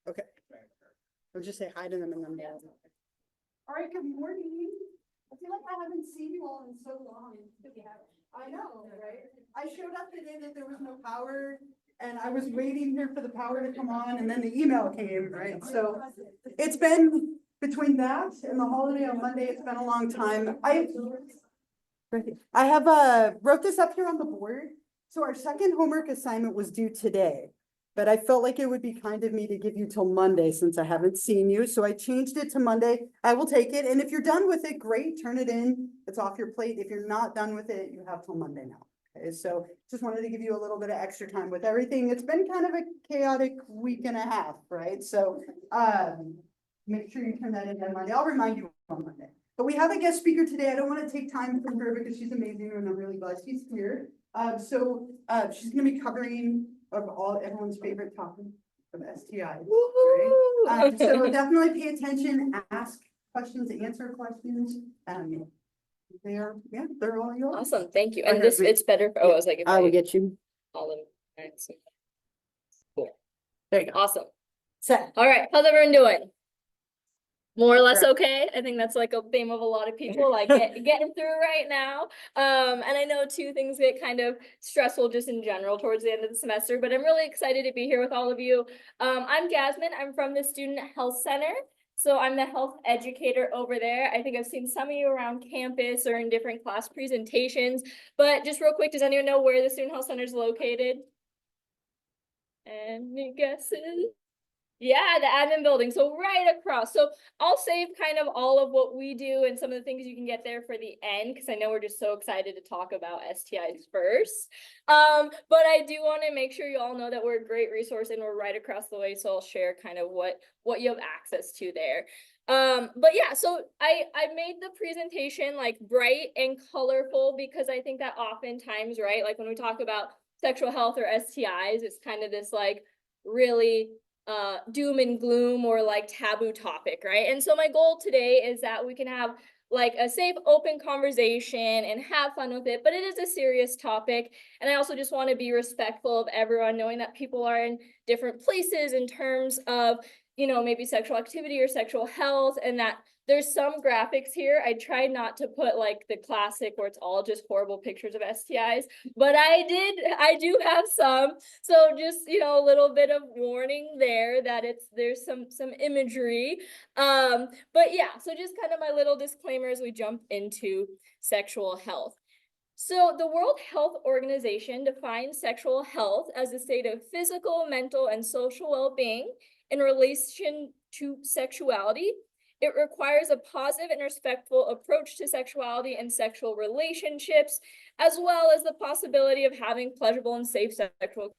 Okay. I'll just say hi to them and then. All right, good morning. I feel like I haven't seen you all in so long. I know, right? I showed up the day that there was no power and I was waiting here for the power to come on and then the email came, right? So it's been between that and the holiday on Monday, it's been a long time. I have wrote this up here on the board. So our second homework assignment was due today. But I felt like it would be kind of me to give you till Monday since I haven't seen you. So I changed it to Monday. I will take it. And if you're done with it, great, turn it in. It's off your plate. If you're not done with it, you have till Monday now. Okay, so just wanted to give you a little bit of extra time with everything. It's been kind of a chaotic week and a half, right? So make sure you turn that in on Monday. I'll remind you on Monday. But we have a guest speaker today. I don't want to take time from her because she's amazing and I'm really glad she's here. She's going to be covering of everyone's favorite topic of STIs. Right? So definitely pay attention, ask questions, answer questions. They're all yours. Awesome, thank you. And it's better. I was like, if I will get you. all of them. Cool. There you go. Awesome. Set. All right, how's everyone doing? More or less okay. I think that's like a theme of a lot of people, like getting through right now. And I know too, things get kind of stressful just in general towards the end of the semester, but I'm really excited to be here with all of you. I'm Jasmine. I'm from the Student Health Center. So I'm the health educator over there. I think I've seen some of you around campus or in different class presentations, but just real quick, does anyone know where the Student Health Center is located? Any guesses? Yeah, the admin building. So right across. So I'll save kind of all of what we do and some of the things you can get there for the end, because I know we're just so excited to talk about STIs first. But I do want to make sure you all know that we're a great resource and we're right across the way. So I'll share kind of what you have access to there. But yeah, so I made the presentation like bright and colorful because I think that oftentimes, right, like when we talk about sexual health or STIs, it's kind of this like really doom and gloom or like taboo topic, right? And so my goal today is that we can have like a safe, open conversation and have fun with it, but it is a serious topic. And I also just want to be respectful of everyone, knowing that people are in different places in terms of, you know, maybe sexual activity or sexual health, and that there's some graphics here. I tried not to put like the classic where it's all just horrible pictures of STIs, but I do have some. So just, you know, a little bit of warning there that there's some imagery. But yeah, so just kind of my little disclaimer as we jump into sexual health. So the World Health Organization defines sexual health as a state of physical, mental, and social well-being in relation to sexuality. It requires a positive and respectful approach to sexuality and sexual relationships, as well as the possibility of having pleasurable and safe sexual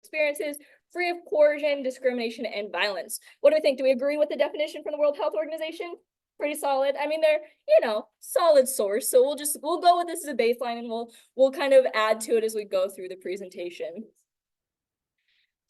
experiences free of coercion, discrimination, and violence. What do we think? Do we agree with the definition from the World Health Organization? Pretty solid. I mean, they're, you know, solid source. So we'll go with this as a baseline and we'll kind of add to it as we go through the presentation.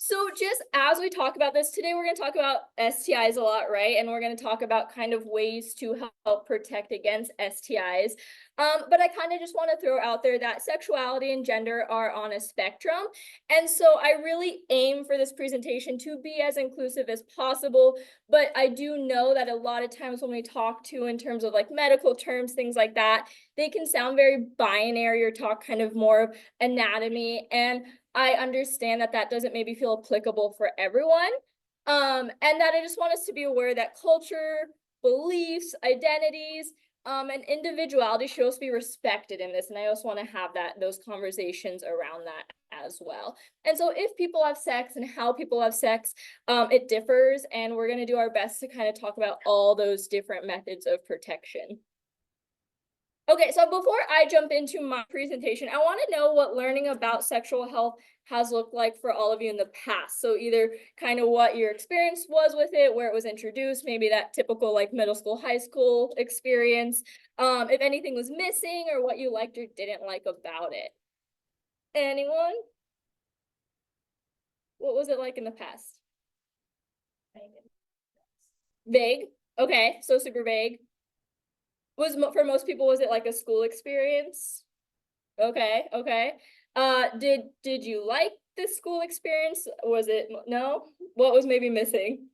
So just as we talk about this today, we're going to talk about STIs a lot, right? And we're going to talk about kind of ways to help protect against STIs. But I kind of just want to throw out there that sexuality and gender are on a spectrum. And so I really aim for this presentation to be as inclusive as possible. But I do know that a lot of times when we talk to in terms of like medical terms, things like that, they can sound very binary or talk kind of more of anatomy. And I understand that that doesn't maybe feel applicable for everyone. And that I just want us to be aware that culture, beliefs, identities, and individuality should also be respected in this. And I also want to have those conversations around that as well. And so if people have sex and how people have sex, it differs. And we're going to do our best to kind of talk about all those different methods of protection. Okay, so before I jump into my presentation, I want to know what learning about sexual health has looked like for all of you in the past. So either kind of what your experience was with it, where it was introduced, maybe that typical like middle school, high school experience, if anything was missing or what you liked or didn't like about it. Anyone? What was it like in the past? Vague. Okay, so super vague. For most people, was it like a school experience? Okay. Did you like this school experience? Was it, no? What was maybe missing?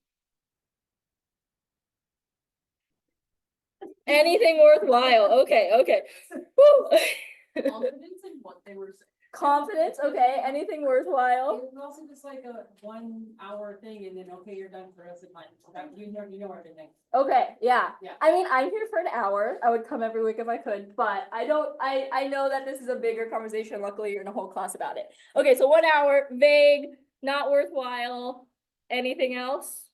Anything worthwhile, okay, okay. Woo. Confidence in what they were saying. Confidence, okay, anything worthwhile? It was also just like a 1 hour thing and then, okay, you're done for the rest of the time. That, you know everything. Okay, yeah. Yeah. I mean, I'm here for an hour. I would come every week if I could, but I know that this is a bigger conversation. Luckily, you're in a whole class about it. Okay, so 1 hour, vague, not worthwhile. Anything else?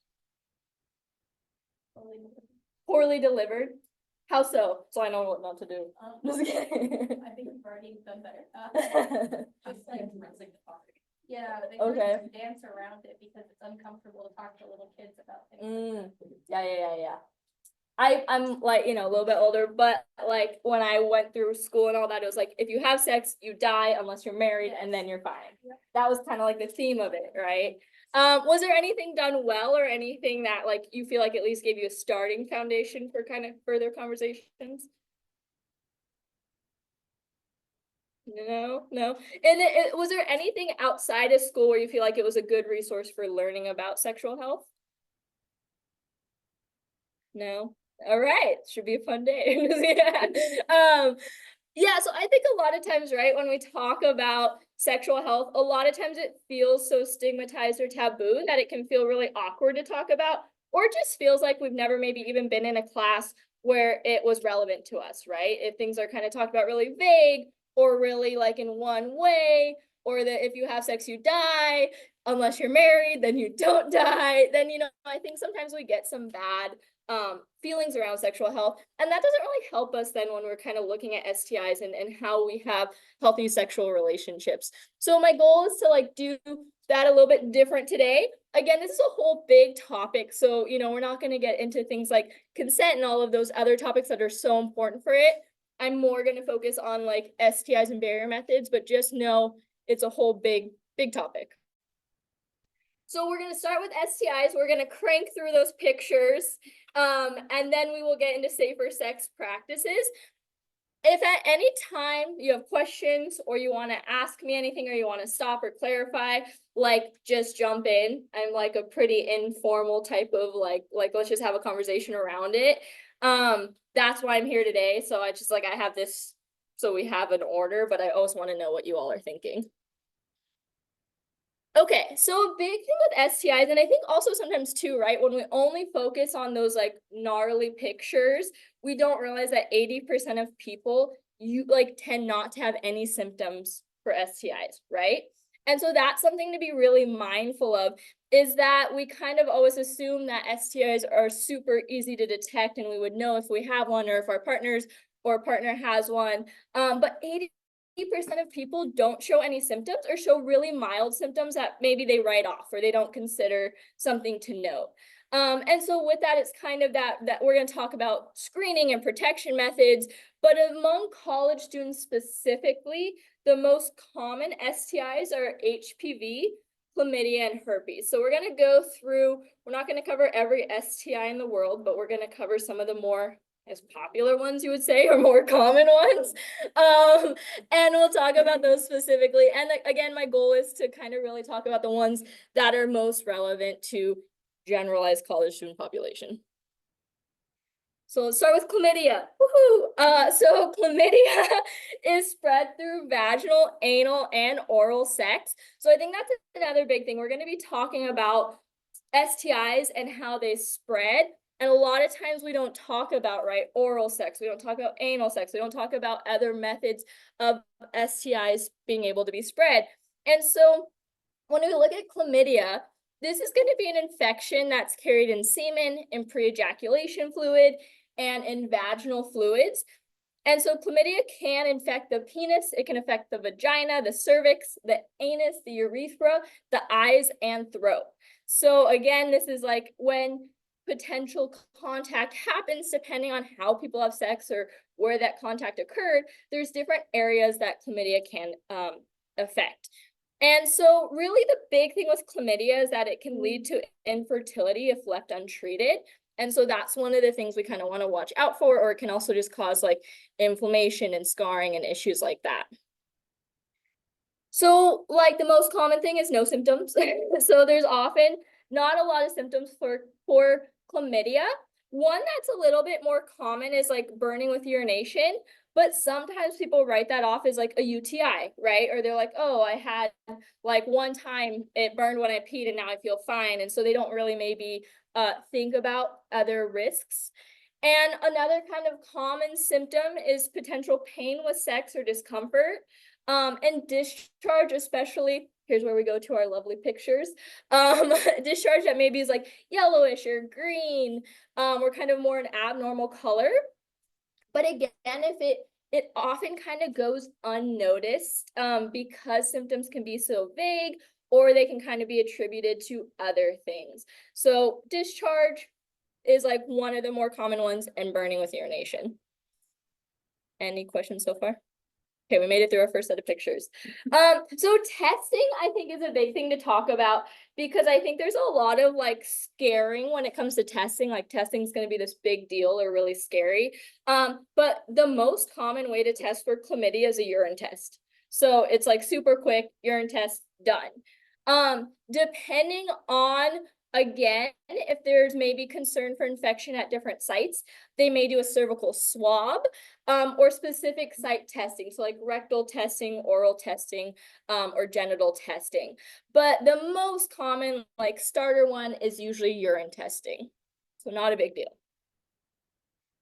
Poorly delivered. How so? So I know what not to do. Just kidding. I think we've already done better. Just like, yeah, they Okay. sort of dance around it because it's uncomfortable to talk to little kids about things. Yeah. I'm like, you know, a little bit older, but like when I went through school and all that, it was like, if you have sex, you die unless you're married and then you're fine. Yep. That was kind of like the theme of it, right? Was there anything done well or anything that like you feel like at least gave you a starting foundation for kind of further conversations? No. And was there anything outside of school where you feel like it was a good resource for learning about sexual health? No. All right, should be a fun day. Yeah. Yeah, so I think a lot of times, right, when we talk about sexual health, a lot of times it feels so stigmatized or taboo that it can feel really awkward to talk about, or it just feels like we've never maybe even been in a class where it was relevant to us, right? If things are kind of talked about really vague or really like in one way, or that if you have sex, you die, unless you're married, then you don't die, then, you know, I think sometimes we get some bad feelings around sexual health, and that doesn't really help us then when we're kind of looking at STIs and how we have healthy sexual relationships. So my goal is to like do that a little bit different today. Again, this is a whole big topic, so you know, we're not going to get into things like consent and all of those other topics that are so important for it. I'm more going to focus on like STIs and barrier methods, but just know it's a whole big topic. So we're going to start with STIs. We're going to crank through those pictures, and then we will get into safer sex practices. If at any time you have questions or you want to ask me anything or you want to stop or clarify, like just jump in. I'm like a pretty informal type of like let's just have a conversation around it. That's why I'm here today. So I just like I have this, so we have an order, but I always want to know what you all are thinking. Okay, so a big thing with STIs, and I think also sometimes too, right, when we only focus on those like gnarly pictures, we don't realize that 80% of people you like tend not to have any symptoms for STIs, right? And so that's something to be really mindful of, is that we kind of always assume that STIs are super easy to detect and we would know if we have one or if our partner has one. But 80% of people don't show any symptoms or show really mild symptoms that maybe they write off or they don't consider something to note. And so with that, it's kind of that we're going to talk about screening and protection methods, but among college students specifically, the most common STIs are HPV, chlamydia, and herpes. So we're going to go through, we're not going to cover every STI in the world, but we're going to cover some of the more as popular ones, you would say, or more common ones. And we'll talk about those specifically. And again, my goal is to kind of really talk about the ones that are most relevant to generalized college student population. So let's start with chlamydia. Woohoo! So chlamydia is spread through vaginal, anal, and oral sex. So I think that's another big thing. We're going to be talking about STIs and how they spread. And a lot of times we don't talk about, right, oral sex. We don't talk about anal sex. We don't talk about other methods of STIs being able to be spread. And so when we look at chlamydia, this is going to be an infection that's carried in semen, in pre-ejaculation fluid, and in vaginal fluids. And so chlamydia can infect the penis, it can affect the vagina, the cervix, the anus, the urethra, the eyes, and throat. So again, this is like when potential contact happens, depending on how people have sex or where that contact occurred, there's different areas that chlamydia can affect. And so really the big thing with chlamydia is that it can lead to infertility if left untreated. And so that's one of the things we kind of want to watch out for, or it can also just cause like inflammation and scarring and issues like that. So like the most common thing is no symptoms. So there's often not a lot of symptoms for chlamydia. One that's a little bit more common is like burning with urination, but sometimes people write that off as like a UTI, right? Or they're like, oh, I had like one time it burned when I peed and now I feel fine. And so they don't really maybe think about other risks. And another kind of common symptom is potential pain with sex or discomfort. And discharge, especially, here's where we go to our lovely pictures. Discharge that maybe is like yellowish or green, or kind of more an abnormal color. But again, if it often kind of goes unnoticed, because symptoms can be so vague, or they can kind of be attributed to other things. So discharge is like one of the more common ones, and burning with urination. Any questions so far? Okay, we made it through our first set of pictures. So testing, I think, is a big thing to talk about, because I think there's a lot of like scaring when it comes to testing, like testing is going to be this big deal or really scary. But the most common way to test for chlamydia is a urine test. So it's like super quick, urine test, done. Depending on, again, if there's maybe concern for infection at different sites, they may do a cervical swab, or specific site testing. So like rectal testing, oral testing, or genital testing. But the most common like starter one is usually urine testing. So not a big deal.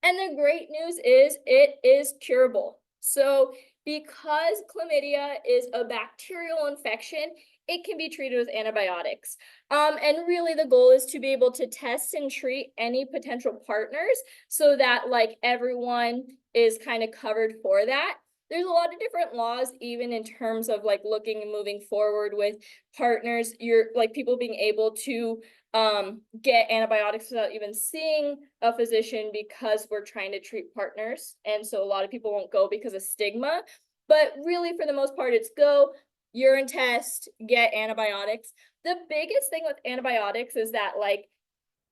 And the great news is it is curable. So because chlamydia is a bacterial infection, it can be treated with antibiotics. And really the goal is to be able to test and treat any potential partners so that like everyone is kind of covered for that. There's a lot of different laws, even in terms of like looking and moving forward with partners. You're like people being able to get antibiotics without even seeing a physician, because we're trying to treat partners. And so a lot of people won't go because of stigma, but really for the most part, it's go, urine test, get antibiotics. The biggest thing with antibiotics is that like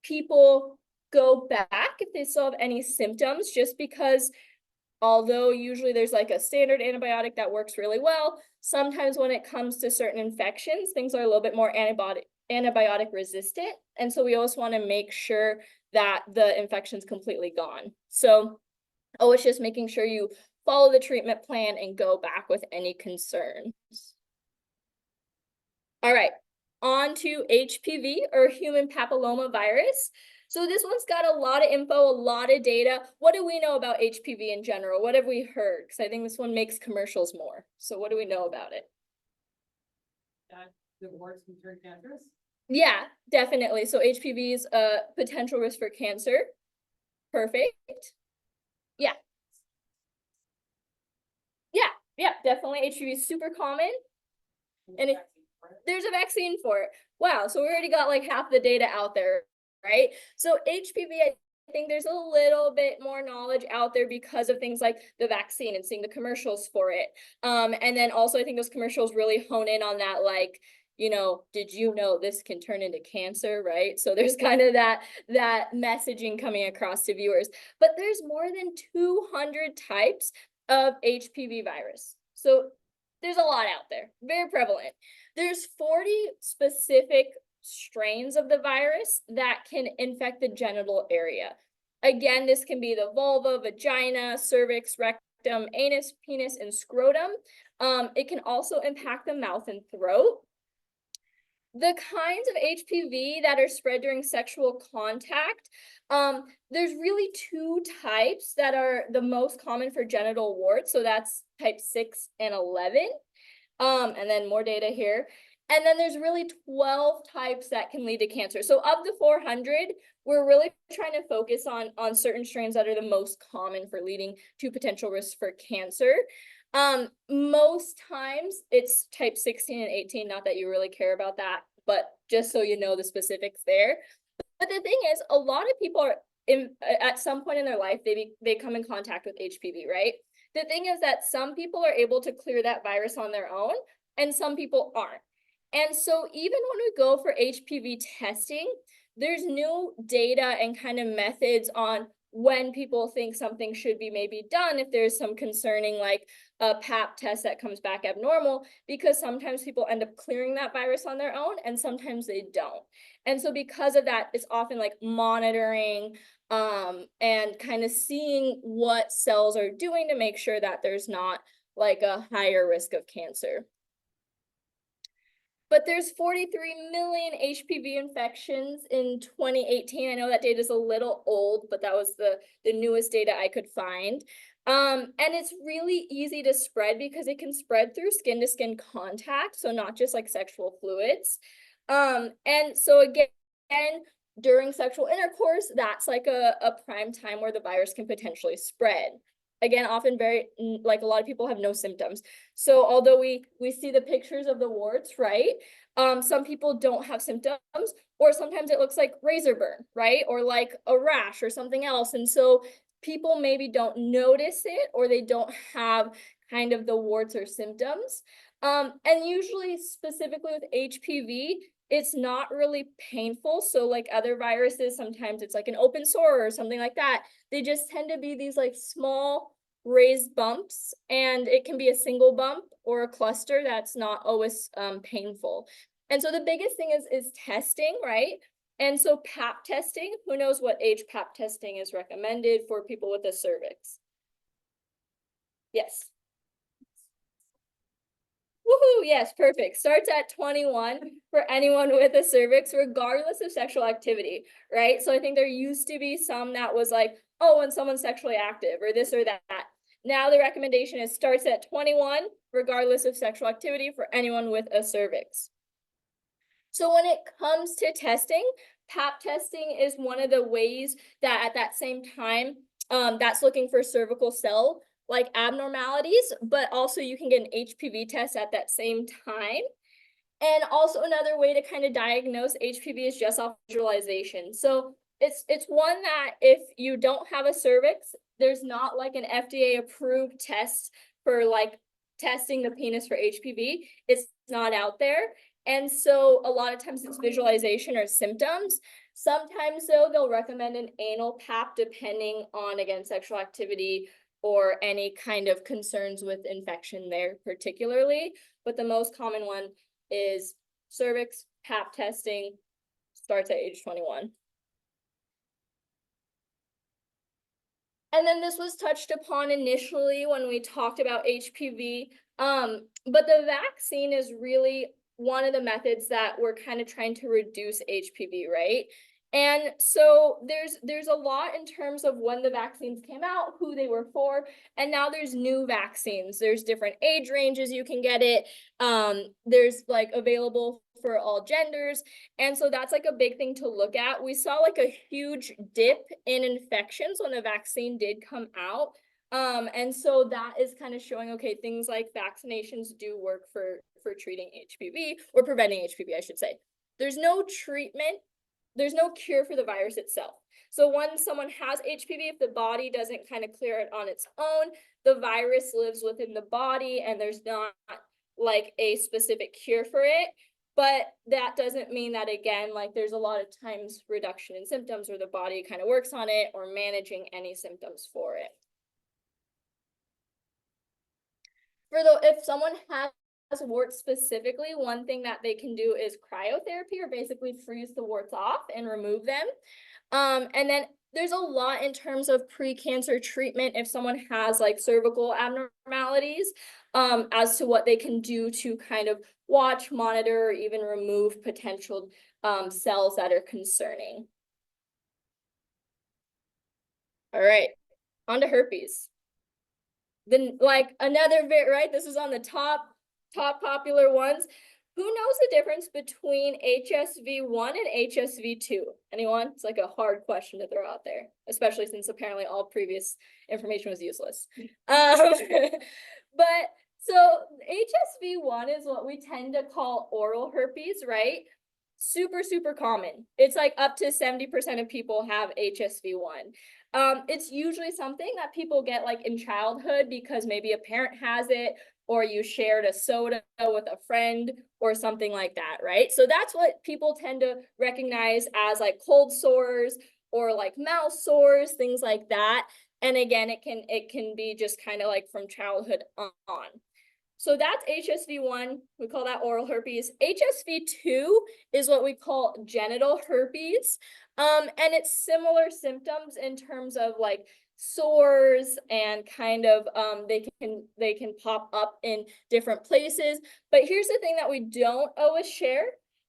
people go back if they still have any symptoms, just because although usually there's like a standard antibiotic that works really well, sometimes when it comes to certain infections, things are a little bit more antibiotic resistant. And so we always want to make sure that the infection's completely gone. So always just making sure you follow the treatment plan and go back with any concerns. All right, on to HPV, or human papilloma virus. So this one's got a lot of info, a lot of data. What do we know about HPV in general? What have we heard? Because I think this one makes commercials more. So what do we know about it? The warts can turn cancerous? Yeah, definitely. So HPV is a potential risk for cancer. Perfect. Yeah. Yeah, definitely. HPV is super common. And there's a vaccine for it. Wow, so we already got like half the data out there, right? So HPV, I think there's a little bit more knowledge out there because of things like the vaccine and seeing the commercials for it. And then also I think those commercials really hone in on that, like, you know, did you know this can turn into cancer, right? So there's kind of that messaging coming across to viewers. But there's more than 200 types of HPV virus. So there's a lot out there, very prevalent. There's 40 specific strains of the virus that can infect the genital area. Again, this can be the vulva, vagina, cervix, rectum, anus, penis, and scrotum. It can also impact the mouth and throat. The kinds of HPV that are spread during sexual contact, there's really two types that are the most common for genital warts. So that's type 6 and 11. And then more data here. And then there's really 12 types that can lead to cancer. So of the 400, we're really trying to focus on certain strains that are the most common for leading to potential risks for cancer. Most times it's type 16 and 18, not that you really care about that, but just so you know the specifics there. But the thing is, a lot of people are at some point in their life, they come in contact with HPV, right? The thing is that some people are able to clear that virus on their own and some people aren't. And so even when we go for HPV testing, there's new data and kind of methods on when people think something should be maybe done if there's some concerning like a pap test that comes back abnormal, because sometimes people end up clearing that virus on their own and sometimes they don't. And so because of that, it's often like monitoring and kind of seeing what cells are doing to make sure that there's not like a higher risk of cancer. But there's 43 million HPV infections in 2018. I know that data is a little old, but that was the newest data I could find. And it's really easy to spread because it can spread through skin to skin contact, so not just like sexual fluids. And so again, during sexual intercourse, that's like a prime time where the virus can potentially spread. Again, often like a lot of people have no symptoms. So although we see the pictures of the warts, right? Some people don't have symptoms, or sometimes it looks like razor burn, right? Or like a rash or something else. And so people maybe don't notice it, or they don't have kind of the warts or symptoms. And usually specifically with HPV, it's not really painful. So like other viruses, sometimes it's like an open sore or something like that. They just tend to be these like small raised bumps, and it can be a single bump or a cluster that's not always painful. And so the biggest thing is testing, right? And so pap testing, who knows what age pap testing is recommended for people with a cervix? Yes. Woohoo, yes, perfect. Starts at 21 for anyone with a cervix, regardless of sexual activity, right? So I think there used to be some that was like, oh, when someone's sexually active or this or that. Now the recommendation is starts at 21, regardless of sexual activity for anyone with a cervix. So when it comes to testing, pap testing is one of the ways that at that same time, that's looking for cervical cell like abnormalities, but also you can get an HPV test at that same time. And also another way to kind of diagnose HPV is just off visualization. So it's one that if you don't have a cervix, there's not like an FDA approved test for like testing the penis for HPV. It's not out there. And so a lot of times it's visualization or symptoms. Sometimes though, they'll recommend an anal pap depending on, again, sexual activity or any kind of concerns with infection there particularly. But the most common one is cervix pap testing, starts at age 21. And then this was touched upon initially when we talked about HPV, but the vaccine is really one of the methods that we're kind of trying to reduce HPV, right? And so there's a lot in terms of when the vaccines came out, who they were for, and now there's new vaccines. There's different age ranges you can get it. There's like available for all genders. And so that's like a big thing to look at. We saw like a huge dip in infections when the vaccine did come out. And so that is kind of showing, okay, things like vaccinations do work for treating HPV or preventing HPV, I should say. There's no treatment. There's no cure for the virus itself. So when someone has HPV, if the body doesn't kind of clear it on its own, the virus lives within the body and there's not like a specific cure for it. But that doesn't mean that, again, like there's a lot of times reduction in symptoms or the body kind of works on it or managing any symptoms for it. If someone has warts specifically, one thing that they can do is cryotherapy, or basically freeze the warts off and remove them. And then there's a lot in terms of pre-cancer treatment if someone has like cervical abnormalities, as to what they can do to kind of watch, monitor, or even remove potential cells that are concerning. All right, on to herpes. Then like another bit, right? This is on the top popular ones. Who knows the difference between HSV1 and HSV2? Anyone? It's like a hard question to throw out there, especially since apparently all previous information was useless. But so HSV1 is what we tend to call oral herpes, right? Super, super common. It's like up to 70% of people have HSV1. It's usually something that people get like in childhood because maybe a parent has it, or you shared a soda with a friend or something like that, right? So that's what people tend to recognize as like cold sores or like mouth sores, things like that. And again, it can be just kind of like from childhood on. So that's HSV1, we call that oral herpes. HSV2 is what we call genital herpes. And it's similar symptoms in terms of like sores and kind of they can pop up in different places. But here's the thing that we don't always share.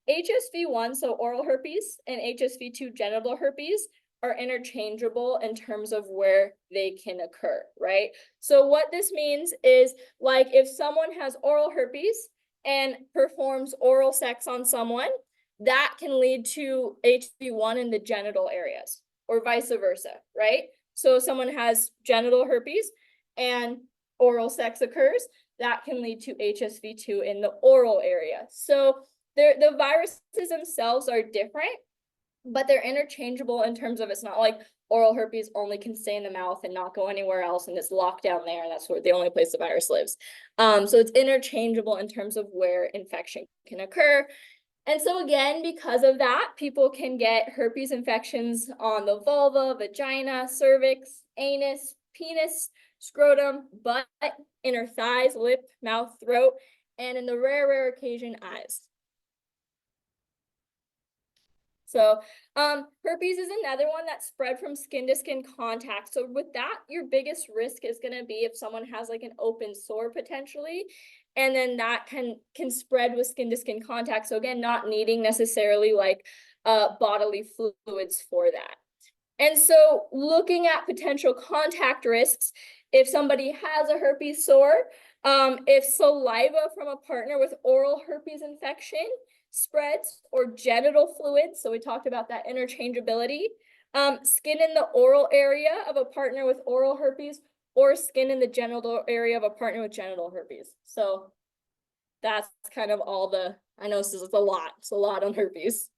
HSV1, so oral herpes, and HSV2 genital herpes are interchangeable in terms of where they can occur, right? So what this means is, like, if someone has oral herpes and performs oral sex on someone, that can lead to HSV1 in the genital areas, or vice versa, right? So if someone has genital herpes and oral sex occurs, that can lead to HSV2 in the oral area. So the viruses themselves are different, but they're interchangeable in terms of, it's not like oral herpes only can stay in the mouth and not go anywhere else, and it's locked down there, and that's where the only place the virus lives. So it's interchangeable in terms of where infection can occur. And so again, because of that, people can get herpes infections on the vulva, vagina, cervix, anus, penis, scrotum, butt, inner thighs, lip, mouth, throat, and in the rare occasion, eyes. So herpes is another one that's spread from skin to skin contact. So with that, your biggest risk is going to be if someone has like an open sore potentially, and then that can spread with skin to skin contact. So again, not needing necessarily like bodily fluids for that. And so looking at potential contact risks, if somebody has a herpes sore, if saliva from a partner with oral herpes infection spreads, or genital fluids, so we talked about that interchangeability, skin in the oral area of a partner with oral herpes, or skin in the genital area of a partner with genital herpes. So that's kind of all the, I know this is a lot, it's a lot on herpes.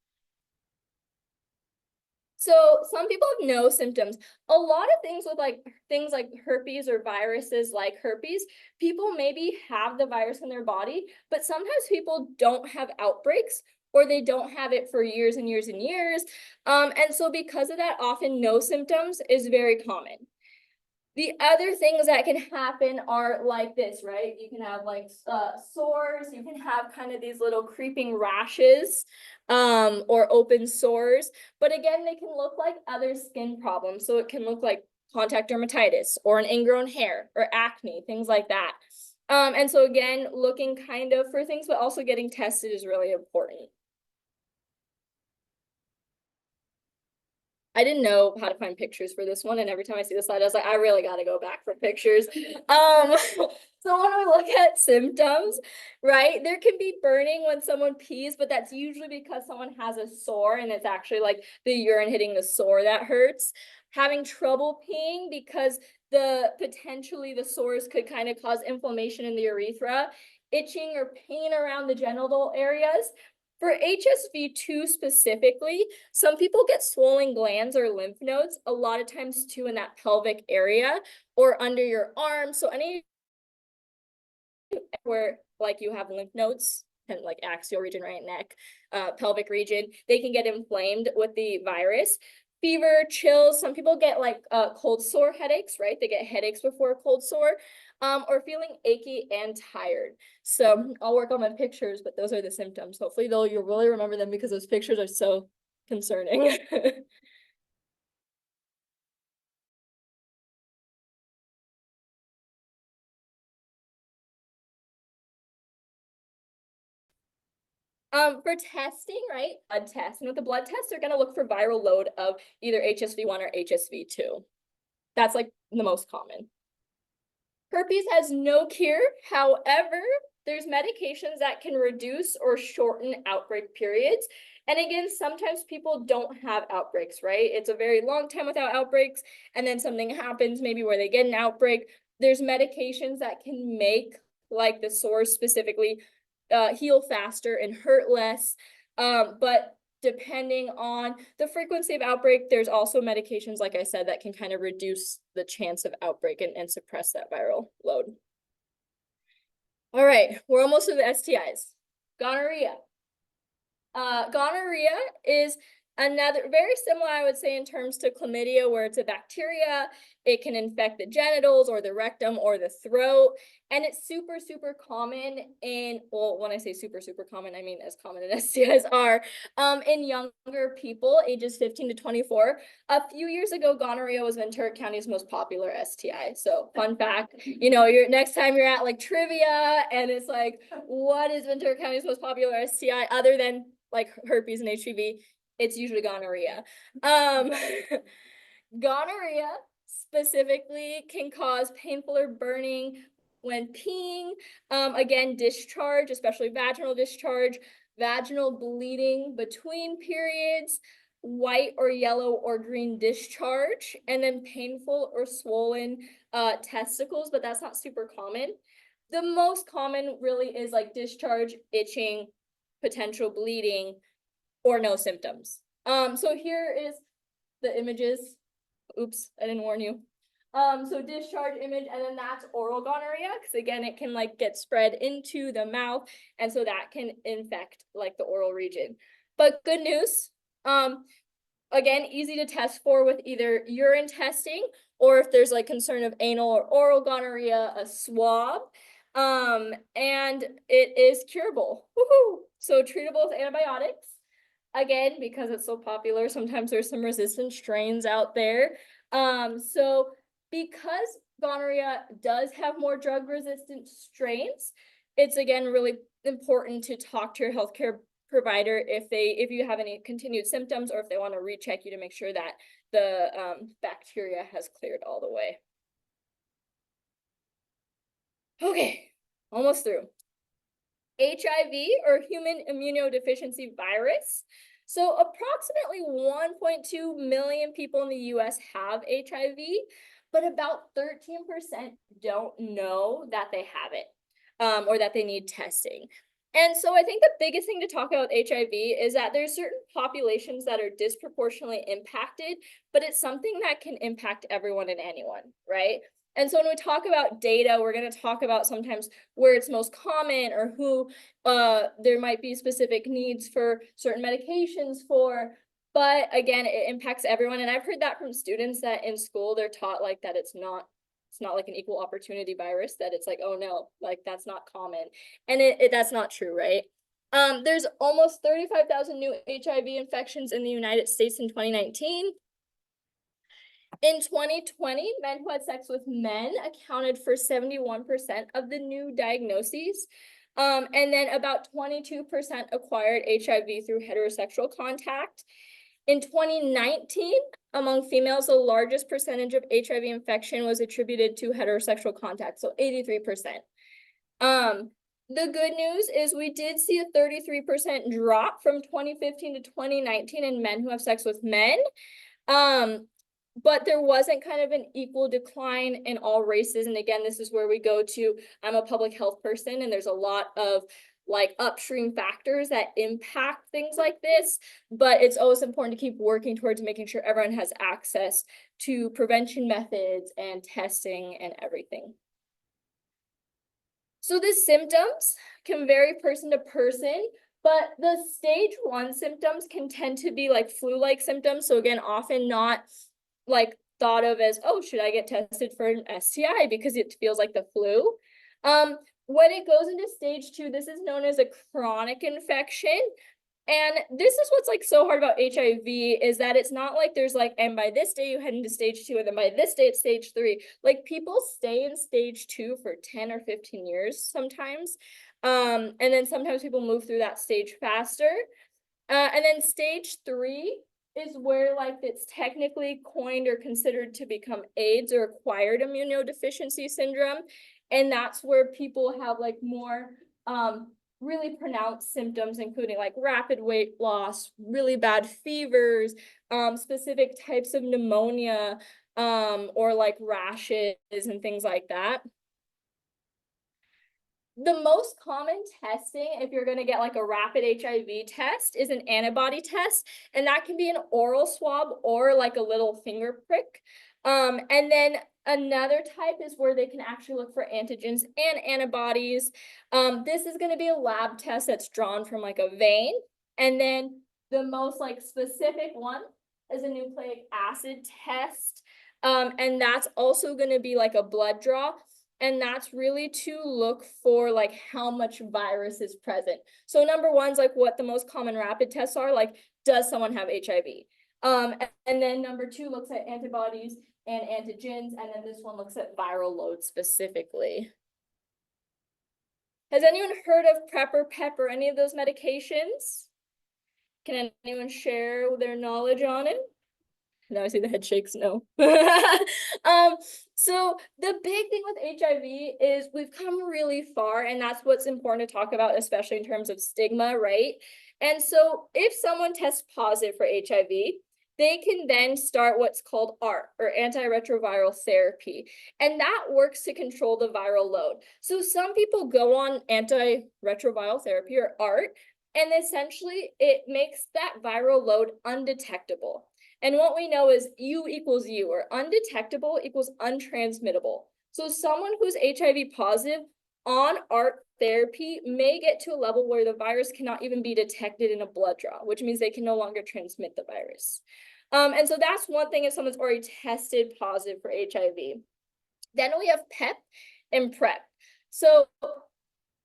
So some people have no symptoms. A lot of things with like things like herpes or viruses like herpes, people maybe have the virus in their body, but sometimes people don't have outbreaks, or they don't have it for years and years and years. And so because of that, often no symptoms is very common. The other things that can happen are like this, right? You can have like sores, you can have kind of these little creeping rashes or open sores. But again, they can look like other skin problems. So it can look like contact dermatitis or an ingrown hair or acne, things like that. And so again, looking kind of for things, but also getting tested is really important. I didn't know how to find pictures for this one, and every time I see the slide, I was like, I really got to go back for pictures. So when we look at symptoms, right, there can be burning when someone pees, but that's usually because someone has a sore, and it's actually like the urine hitting the sore that hurts. Having trouble peeing because potentially the sores could kind of cause inflammation in the urethra, itching or pain around the genital areas. For HSV2 specifically, some people get swollen glands or lymph nodes, a lot of times too in that pelvic area or under your arm. So any where like you have lymph nodes, kind of like axial region, right, neck, pelvic region, they can get inflamed with the virus. Fever, chills, some people get like cold sore headaches, right? They get headaches before a cold sore, or feeling achy and tired. So I'll work on my pictures, but those are the symptoms. Hopefully you'll really remember them because those pictures are so concerning. For testing, right? Blood tests. And with the blood tests, they're going to look for viral load of either HSV1 or HSV2. That's like the most common. Herpes has no cure. However, there's medications that can reduce or shorten outbreak periods. And again, sometimes people don't have outbreaks, right? It's a very long time without outbreaks, and then something happens maybe where they get an outbreak. There's medications that can make like the sores specifically heal faster and hurt less. But depending on the frequency of outbreak, there's also medications, like I said, that can kind of reduce the chance of outbreak and suppress that viral load. All right, we're almost to the STIs. Gonorrhea. Gonorrhea is Another, very similar, I would say, in terms to chlamydia, where it's a bacteria, it can infect the genitals or the rectum or the throat. And it's super, super common in, well, when I say super, super common, I mean as common as STIs are, in younger people, ages 15 to 24. A few years ago, gonorrhea was Ventura County's most popular STI. So fun fact, you know, next time you're at like trivia and it's like, what is Ventura County's most popular STI other than like herpes and HPV? It's usually gonorrhea. Gonorrhea specifically can cause painful or burning when peeing. Again, discharge, especially vaginal discharge, vaginal bleeding between periods, white or yellow or green discharge, and then painful or swollen testicles, but that's not super common. The most common really is like discharge, itching, potential bleeding, or no symptoms. So here is the images. Oops, I didn't warn you. So discharge image, and then that's oral gonorrhea, because again, it can like get spread into the mouth, and so that can infect like the oral region. But good news, again, easy to test for with either urine testing, or if there's like concern of anal or oral gonorrhea, a swab. And it is curable. Woohoo! So treatable with antibiotics. Again, because it's so popular, sometimes there's some resistant strains out there. So because gonorrhea does have more drug resistant strains, it's again really important to talk to your healthcare provider if you have any continued symptoms, or if they want to recheck you to make sure that the bacteria has cleared all the way. Okay, almost through. HIV, or human immunodeficiency virus. So approximately 1.2 million people in the US have HIV, but about 13% don't know that they have it, or that they need testing. And so I think the biggest thing to talk about with HIV is that there's certain populations that are disproportionately impacted, but it's something that can impact everyone and anyone, right? And so when we talk about data, we're going to talk about sometimes where it's most common, or who there might be specific needs for certain medications for. But again, it impacts everyone. And I've heard that from students that in school they're taught like that it's not like an equal opportunity virus, that it's like, oh no, like that's not common. And that's not true, right? There's almost 35,000 new HIV infections in the United States in 2019. In 2020, men who had sex with men accounted for 71% of the new diagnoses. And then about 22% acquired HIV through heterosexual contact. In 2019, among females, the largest percentage of HIV infection was attributed to heterosexual contact, so 83%. The good news is we did see a 33% drop from 2015 to 2019 in men who have sex with men. But there wasn't kind of an equal decline in all races. And again, this is where we go to, I'm a public health person, and there's a lot of like upstream factors that impact things like this, but it's always important to keep working towards making sure everyone has access to prevention methods and testing and everything. So the symptoms can vary person to person, but the stage 1 symptoms can tend to be like flu-like symptoms. So again, often not like thought of as, oh, should I get tested for an STI because it feels like the flu. When it goes into stage 2, this is known as a chronic infection. And this is what's like so hard about HIV, is that it's not like there's like, and by this day you head into stage 2, and then by this day it's stage 3. Like people stay in stage 2 for 10 or 15 years sometimes. And then sometimes people move through that stage faster. And then stage 3 is where like it's technically coined or considered to become AIDS, or acquired immunodeficiency syndrome. And that's where people have like more really pronounced symptoms, including like rapid weight loss, really bad fevers, specific types of pneumonia, or like rashes and things like that. The most common testing, if you're going to get like a rapid HIV test, is an antibody test, and that can be an oral swab or like a little finger prick. And then another type is where they can actually look for antigens and antibodies. This is going to be a lab test that's drawn from like a vein. And then the most like specific one is a nucleic acid test. And that's also gonna be like a blood draw. And that's really to look for like how much virus is present. So number one's like what the most common rapid tests are, like, does someone have HIV? And then number two looks at antibodies and antigens, and then this one looks at viral load specifically. Has anyone heard of PrEP or PEP or any of those medications? Can anyone share their knowledge on it? Now I see the head shakes, no. So the big thing with HIV is we've come really far, and that's what's important to talk about, especially in terms of stigma, right? And so if someone tests positive for HIV, they can then start what's called ART, or antiretroviral therapy. And that works to control the viral load. So some people go on antiretroviral therapy, or ART, and essentially it makes that viral load undetectable. And what we know is U equals U, or undetectable equals untransmittable. So someone who's HIV positive on ART therapy may get to a level where the virus cannot even be detected in a blood draw, which means they can no longer transmit the virus. And so that's one thing if someone's already tested positive for HIV. Then we have PEP and PrEP. So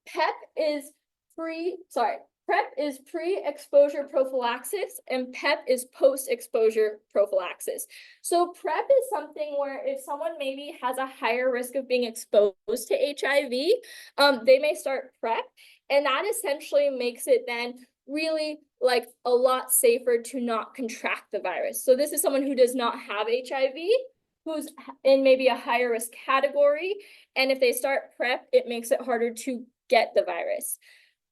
PEP is PrEP is pre-exposure prophylaxis, and PEP is post-exposure prophylaxis. So PrEP is something where if someone maybe has a higher risk of being exposed to HIV, they may start PrEP, and that essentially makes it then really like a lot safer to not contract the virus. So this is someone who does not have HIV, who's in maybe a higher risk category, and if they start PrEP, it makes it harder to get the virus.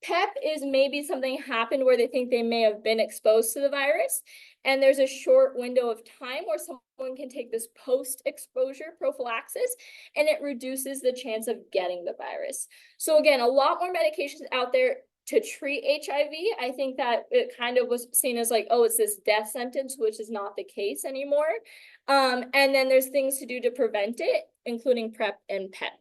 PEP is maybe something happened where they think they may have been exposed to the virus, and there's a short window of time where someone can take this post-exposure prophylaxis, and it reduces the chance of getting the virus. So again, a lot more medications out there to treat HIV. I think that it kind of was seen as like, oh, it's this death sentence, which is not the case anymore. And then there's things to do to prevent it, including PrEP and PEP.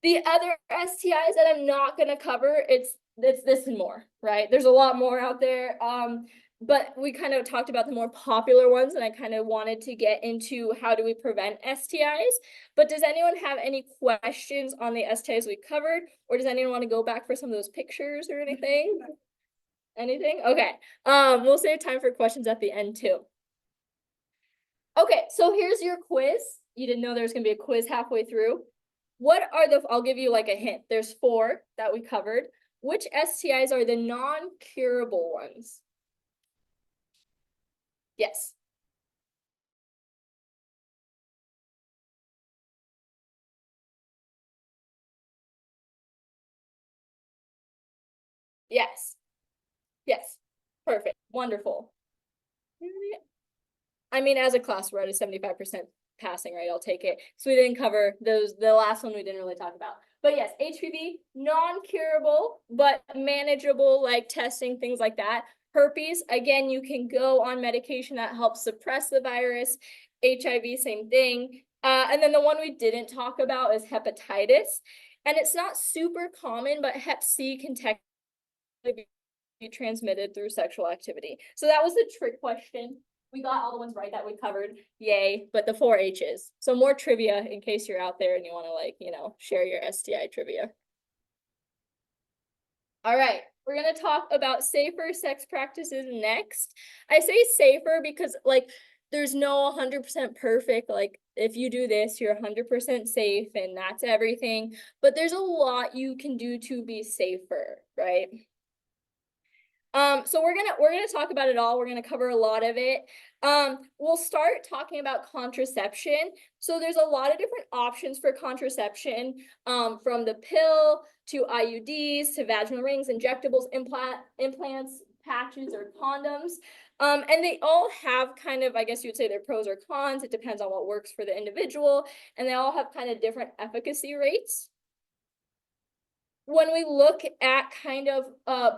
The other STIs that I'm not going to cover, it's this and more, right? There's a lot more out there. But we kind of talked about the more popular ones, and I kind of wanted to get into how do we prevent STIs. But does anyone have any questions on the STIs we covered? Or does anyone want to go back for some of those pictures or anything? Anything? Okay. We'll save time for questions at the end too. Okay, so here's your quiz. You didn't know there was going to be a quiz halfway through. What are I'll give you like a hint. There's 4 that we covered. Which STIs are the non-curable ones? Yes. Yes. Yes. Perfect. Wonderful. I mean, as a class, we're at a 75% passing rate. I'll take it. So we didn't cover those. The last one we didn't really talk about. But yes, HPV, non-curable, but manageable, like testing, things like that. Herpes, again, you can go on medication that helps suppress the virus. HIV, same thing. And then the one we didn't talk about is hepatitis. And it's not super common, but Hep C can technically be transmitted through sexual activity. So that was the trick question. We got all the ones right that we covered, yay, but the 4 H's. So more trivia in case you're out there and you want to like, share your STI trivia. All right, we're going to talk about safer sex practices next. I say safer because like there's no 100% perfect, like if you do this, you're 100% safe and that's everything. But there's a lot you can do to be safer, right? So we're gonna talk about it all. We're gonna cover a lot of it. We'll start talking about contraception. So there's a lot of different options for contraception, from the pill to IUDs to vaginal rings, injectables, implants, patches, or condoms. And they all have kind of, I guess you would say, their pros or cons. It depends on what works for the individual, and they all have kind of different efficacy rates. When we look at kind of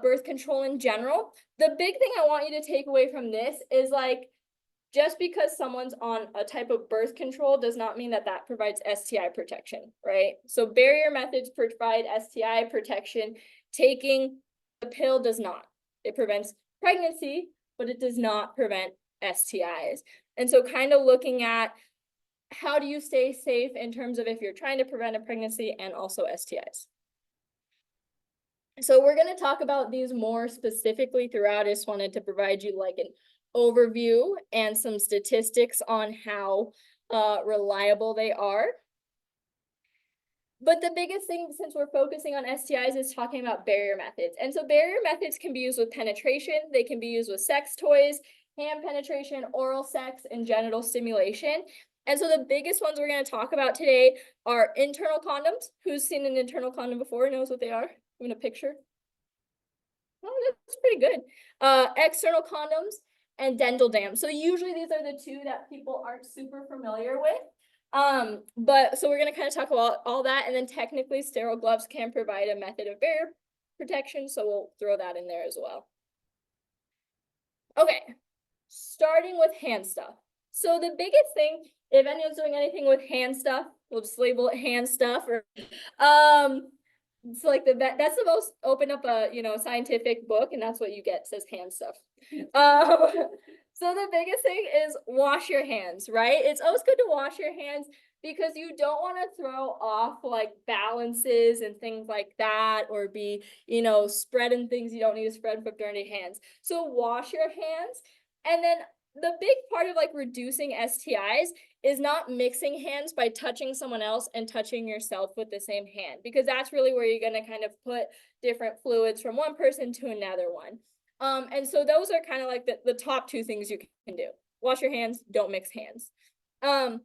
birth control in general, the big thing I want you to take away from this is like, just because someone's on a type of birth control does not mean that that provides STI protection, right? So barrier methods provide STI protection. Taking pill does not. It prevents pregnancy, but it does not prevent STIs. And so kind of looking at how do you stay safe in terms of if you're trying to prevent a pregnancy and also STIs. So we're going to talk about these more specifically throughout. I just wanted to provide you like an overview and some statistics on how reliable they are. But the biggest thing, since we're focusing on STIs, is talking about barrier methods. And so barrier methods can be used with penetration, they can be used with sex toys, hand penetration, oral sex, and genital stimulation. And so the biggest ones we're going to talk about today are internal condoms. Who's seen an internal condom before, knows what they are? Even a picture? Oh, that's pretty good. External condoms and dental dams. So usually these are the two that people aren't super familiar with. But so we're going to kind of talk about all that, and then technically sterile gloves can provide a method of barrier protection, so we'll throw that in there as well. Okay, starting with hand stuff. So the biggest thing, if anyone's doing anything with hand stuff, we'll just label it hand stuff, or it's like that's the most, open up a scientific book and that's what you get, it says hand stuff. So the biggest thing is wash your hands, right? It's always good to wash your hands because you don't want to throw off like balances and things like that, or be, spreading things you don't need to spread with dirty hands. So wash your hands. And then the big part of like reducing STIs is not mixing hands by touching someone else and touching yourself with the same hand, because that's really where you're going to kind of put different fluids from one person to another one. And so those are kind of like the top two things you can do. Wash your hands, don't mix hands. Another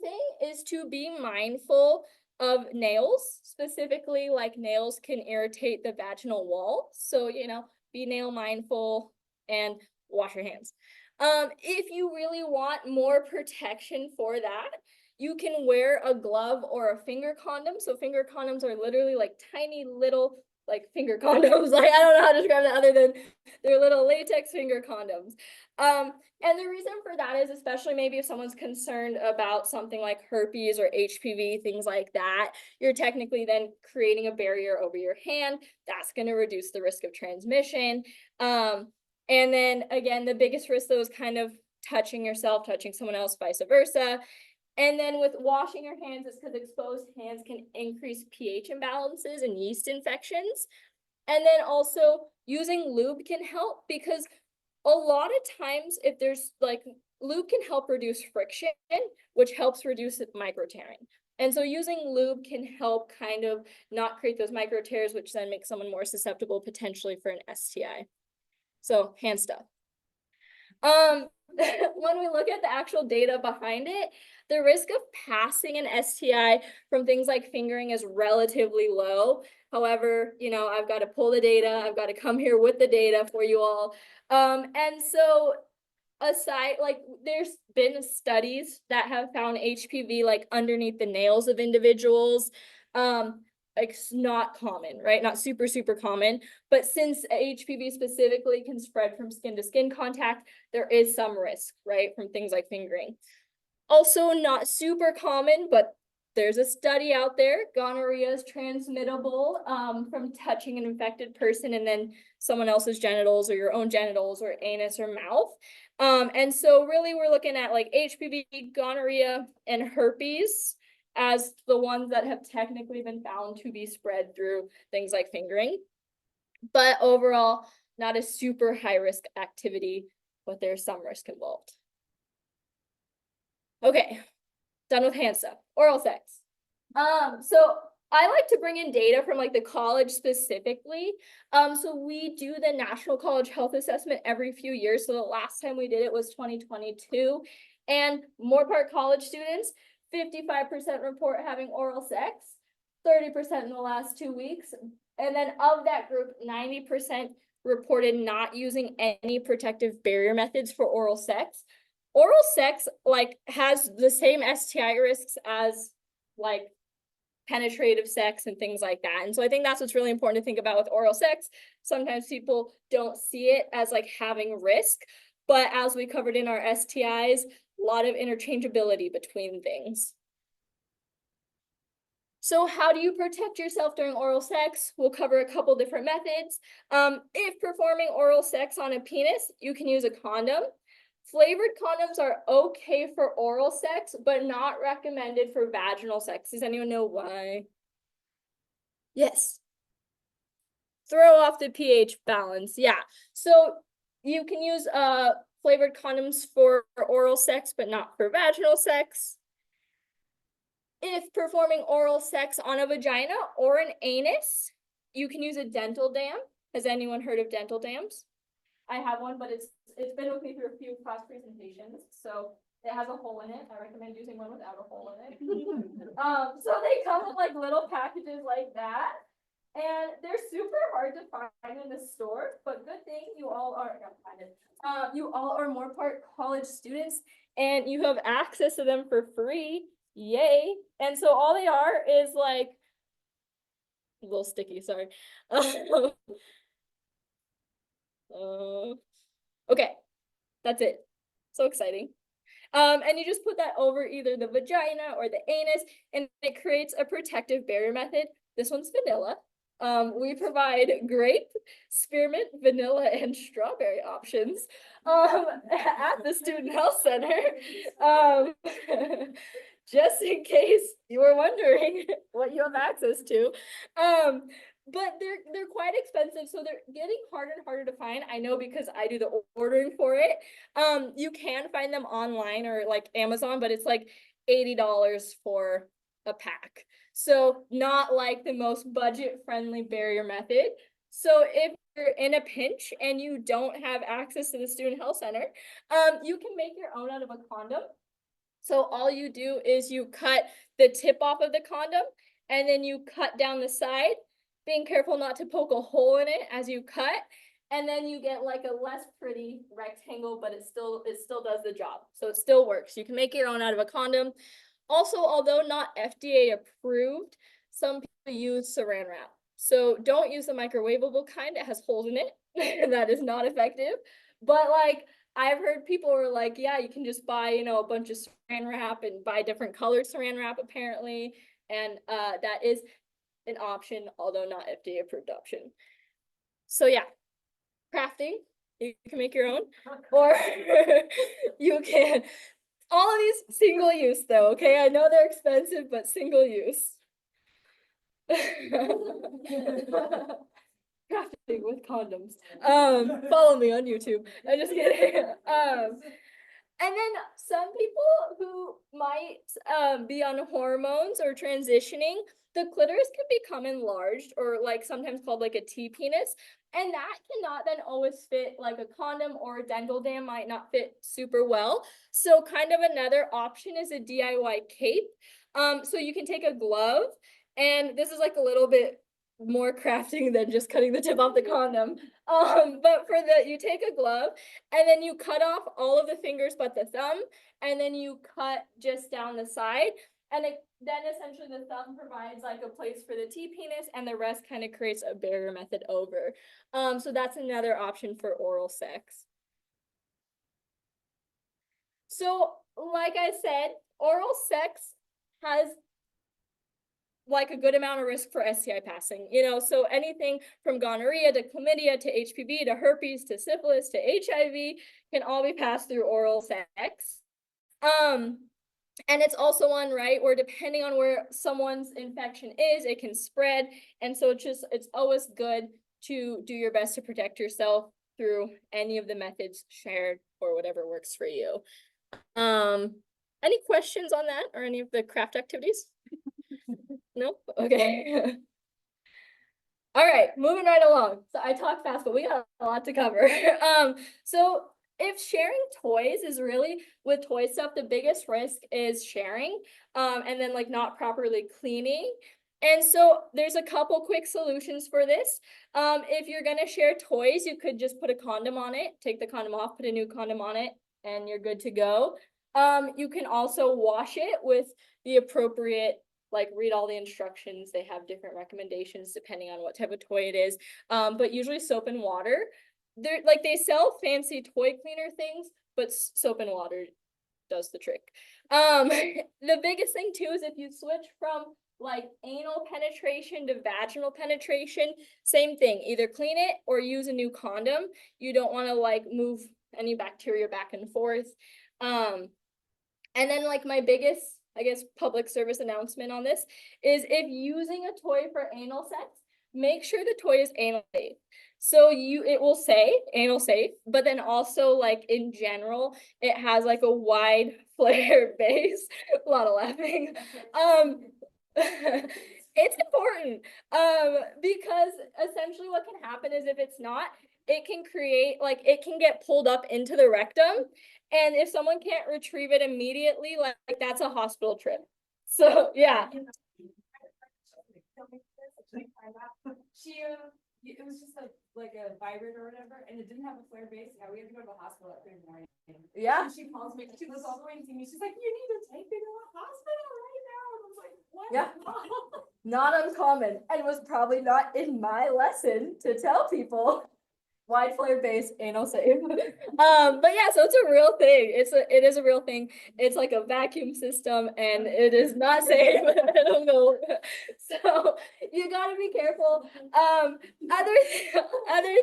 thing is to be mindful of nails, specifically like nails can irritate the vaginal wall. So, be nail mindful and wash your hands. If you really want more protection for that, you can wear a glove or a finger condom. So finger condoms are literally like tiny little like finger condoms. Like, I don't know how to describe that other than they're little latex finger condoms. And the reason for that is, especially maybe if someone's concerned about something like herpes or HPV, things like that, you're technically then creating a barrier over your hand. That's going to reduce the risk of transmission. And then again, the biggest risk though is kind of touching yourself, touching someone else, vice versa. And then with washing your hands, it's because exposed hands can increase pH imbalances and yeast infections. And then also using lube can help, because a lot of times if there's like, lube can help reduce friction, which helps reduce micro tearing. And so using lube can help kind of not create those micro tears, which then makes someone more susceptible potentially for an STI. So hand stuff. When we look at the actual data behind it, the risk of passing an STI from things like fingering is relatively low. However, I've got to pull the data. I've got to come here with the data for you all. And so aside, like there's been studies that have found HPV like underneath the nails of individuals. Like it's not common, right? Not super, super common. But since HPV specifically can spread from skin to skin contact, there is some risk, right? From things like fingering. Also not super common, but there's a study out there. Gonorrhea is transmittable from touching an infected person and then someone else's genitals or your own genitals or anus or mouth. And so really we're looking at like HPV, gonorrhea, and herpes as the ones that have technically been found to be spread through things like fingering. But overall, not a super high risk activity, but there's some risk involved. Okay, done with hand stuff. Oral sex. So I like to bring in data from like the college specifically. So we do the National College Health Assessment every few years. So the last time we did it was 2022. And Moorpark College students, 55% report having oral sex, 30% in the last 2 weeks. And then of that group, 90% reported not using any protective barrier methods for oral sex. Oral sex like has the same STI risks as like penetrative sex and things like that. And so I think that's what's really important to think about with oral sex. Sometimes people don't see it as like having risk, but as we covered in our STIs, a lot of interchangeability between things. So how do you protect yourself during oral sex? We'll cover a couple different methods. If performing oral sex on a penis, you can use a condom. Flavored condoms are okay for oral sex, but not recommended for vaginal sex. Does anyone know why? Yes. Throw off the pH balance. Yeah. So you can use flavored condoms for oral sex, but not for vaginal sex. If performing oral sex on a vagina or an anus, you can use a dental dam. Has anyone heard of dental dams? I have one, but it's been with me through a few class presentations, so it has a hole in it. I recommend using one without a hole in it. So they come in like little packages like that, and they're super hard to find in the store. But good thing you all are you all are more part college students, and you have access to them for free. Yay! And so all they are is like a little sticky. Sorry. Okay, that's it. So exciting. And you just put that over either the vagina or the anus, and it creates a protective barrier method. This one's vanilla. We provide grape, spearmint, vanilla, and strawberry options at the Student Health Center. Just in case you were wondering what you have access to. But they're quite expensive, so they're getting harder and harder to find. I know because I do the ordering for it. You can find them online or like Amazon, but it's like $80 for a pack. So not like the most budget-friendly barrier method. So if you're in a pinch and you don't have access to the Student Health Center, you can make your own out of a condom. So all you do is you cut the tip off of the condom and then you cut down the side, being careful not to poke a hole in it as you cut. And then you get like a less pretty rectangle, but it still does the job. So it still works. You can make your own out of a condom. Also, although not FDA approved, some people use saran wrap. So don't use the microwavable kind. It has holes in it. That is not effective. But like, I've heard people are like, yeah, you can just buy, you know, a bunch of saran wrap and buy different colored saran wrap apparently. And that is an option, although not FDA approved option. So yeah, crafting, you can make your own, or you can, all of these single use though, okay? I know they're expensive, but single use. Crafting with condoms. Follow me on YouTube. I'm just kidding. And then some people who might be on hormones or transitioning, the clitoris can become enlarged or like sometimes called like a T-penis. And that cannot then always fit like a condom, or a dental dam might not fit super well. So kind of another option is a DIY cape. So you can take a glove, and this is like a little bit more crafting than just cutting the tip off the condom. But you take a glove and then you cut off all of the fingers but the thumb, and then you cut just down the side. And then essentially the thumb provides like a place for the T-penis, and the rest kind of creates a barrier method over. So that's another option for oral sex. So like I said, oral sex has like a good amount of risk for STI passing, you know, so anything from gonorrhea to chlamydia to HPV to herpes to syphilis to HIV can all be passed through oral sex. And it's also one, right, where depending on where someone's infection is, it can spread. And so it's always good to do your best to protect yourself through any of the methods shared or whatever works for you. Any questions on that or any of the craft activities? No? Okay. All right, moving right along. So I talk fast, but we got a lot to cover. So if sharing toys is really, with toy stuff, the biggest risk is sharing, and then like not properly cleaning. And so there's a couple quick solutions for this. If you're gonna share toys, you could just put a condom on it, take the condom off, put a new condom on it, and you're good to go. You can also wash it with the appropriate, like read all the instructions. They have different recommendations depending on what type of toy it is. But usually soap and water. They sell fancy toy cleaner things, but soap and water does the trick. The biggest thing too is if you switch from like anal penetration to vaginal penetration, same thing, either clean it or use a new condom. You don't want to like move any bacteria back and forth. And then like my biggest, I guess, public service announcement on this is if using a toy for anal sex, make sure the toy is anal safe. So it will say anal safe, but then also like in general, it has like a wide flare base. A lot of laughing. It's important because essentially what can happen is if it's not, it can create like it can get pulled up into the rectum, and if someone can't retrieve it immediately, like that's a hospital trip. So yeah. It was just like a vibrator or whatever, and it didn't have a flare base. Yeah, we had to go to the hospital at 3 in the morning. Yeah. And she calls me, she lives all the way in me. She's like, you need to take me to the hospital right now. And I was like, what? Yeah. Not uncommon, and was probably not in my lesson to tell people wide flare base anal safe. But yeah, so it's a real thing. It is a real thing. It's like a vacuum system and it is not safe. I don't know. So you gotta be careful. Other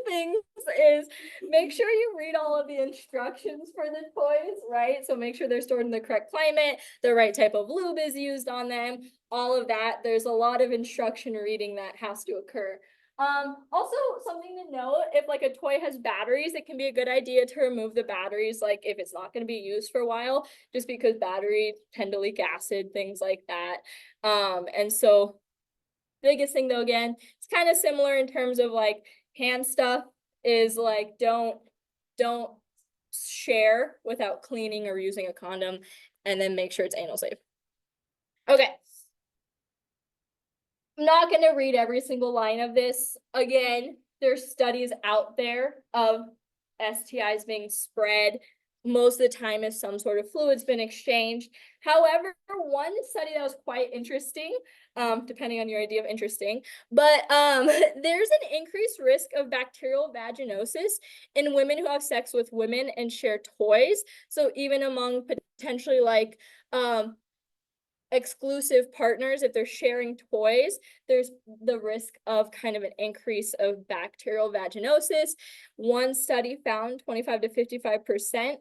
things is make sure you read all of the instructions for the toys, right? So make sure they're stored in the correct climate, the right type of lube is used on them, all of that. There's a lot of instruction reading that has to occur. Also something to note, if like a toy has batteries, it can be a good idea to remove the batteries, like if it's not going to be used for a while, just because batteries tend to leak acid, things like that. And so biggest thing though, again, it's kind of similar in terms of like hand stuff is like, don't share without cleaning or using a condom, and then make sure it's anal safe. Okay. I'm not going to read every single line of this. Again, there's studies out there of STIs being spread. Most of the time if some sort of fluid's been exchanged. However, one study that was quite interesting, depending on your idea of interesting, but there's an increased risk of bacterial vaginosis in women who have sex with women and share toys. So even among potentially like exclusive partners, if they're sharing toys, there's the risk of kind of an increase of bacterial vaginosis. One study found 25 to 55%.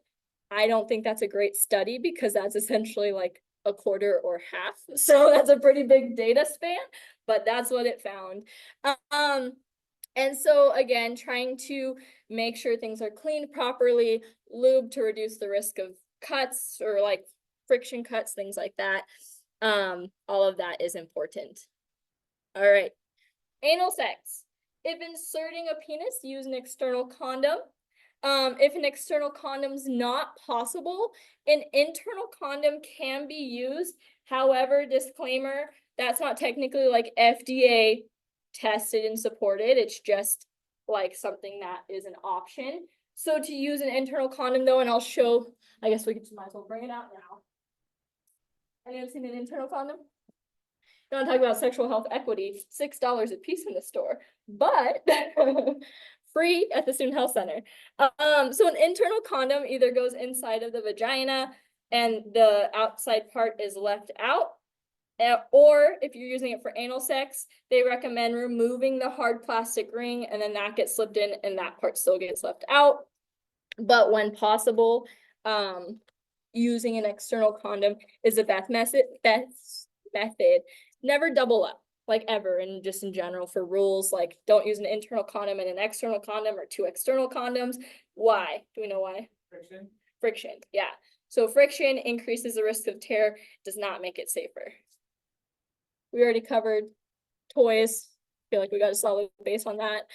I don't think that's a great study because that's essentially like a quarter or half. So that's a pretty big data span, but that's what it found. And so again, trying to make sure things are cleaned properly, lube to reduce the risk of cuts or like friction cuts, things like that. All of that is important. All right. Anal sex. If inserting a penis, use an external condom. If an external condom's not possible, an internal condom can be used. However, disclaimer, that's not technically like FDA tested and supported. It's just like something that is an option. So to use an internal condom though, and I'll show, I guess we could might as well bring it out now. Anyone seen an internal condom? You want to talk about sexual health equity, $6 a piece in the store, but free at the Student Health Center. So an internal condom either goes inside of the vagina and the outside part is left out, or if you're using it for anal sex, they recommend removing the hard plastic ring and then that gets slipped in and that part still gets left out. But when possible, using an external condom is the best method. Never double up, like ever, and just in general for rules, like don't use an internal condom and an external condom or 2 external condoms. Why? Do we know why? Friction, yeah. So friction increases the risk of tear, does not make it safer. We already covered toys. I feel like we got a solid base on that.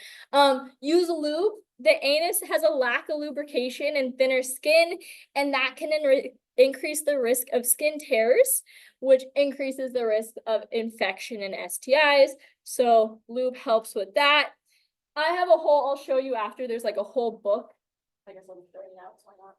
Use lube. The anus has a lack of lubrication and thinner skin, and that can increase the risk of skin tears, which increases the risk of infection and STIs. So lube helps with that. I have a whole, I'll show you after, there's like a whole book. I guess I'll just show you now, so why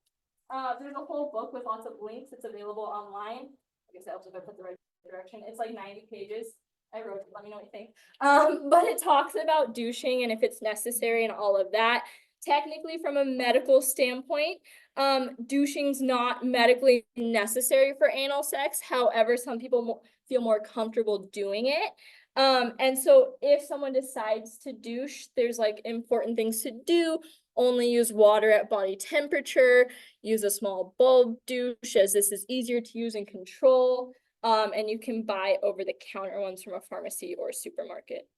not? There's a whole book with lots of links. It's available online. I guess I helps if I put the right direction. It's like 90 pages. I wrote it, let me know what you think. But it talks about douching and if it's necessary and all of that. Technically, from a medical standpoint, douching's not medically necessary for anal sex. However, some people feel more comfortable doing it. And so if someone decides to douche, there's like important things to do. Only use water at body temperature, use a small bulb douche, as this is easier to use and control. And you can buy over-the-counter ones from a pharmacy or supermarket.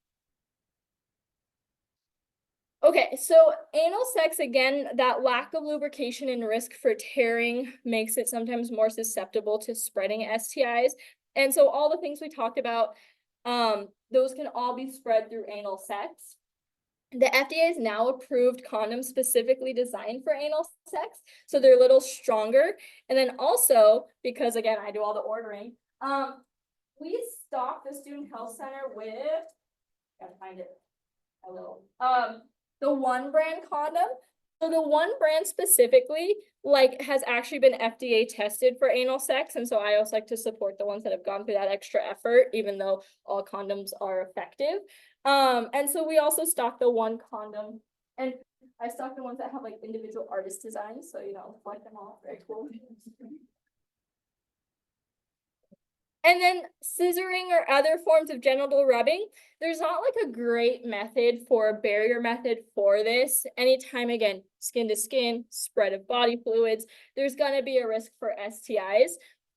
Okay, so anal sex, again, that lack of lubrication and risk for tearing makes it sometimes more susceptible to spreading STIs. And so all the things we talked about, those can all be spread through anal sex. The FDA has now approved condoms specifically designed for anal sex, so they're a little stronger. And then also, because again, I do all the ordering, we stock the Student Health Center with, gotta find it, hello, the One brand condom. So the One brand specifically, like, has actually been FDA tested for anal sex, and so I also like to support the ones that have gone through that extra effort, even though all condoms are effective. And so we also stock the One condom, and I stock the ones that have like individual artist designs, so you know, like them all, very cool. And then scissoring or other forms of genital rubbing, there's not like a great method for a barrier method for this. Anytime, again, skin to skin, spread of body fluids, there's gonna be a risk for STIs.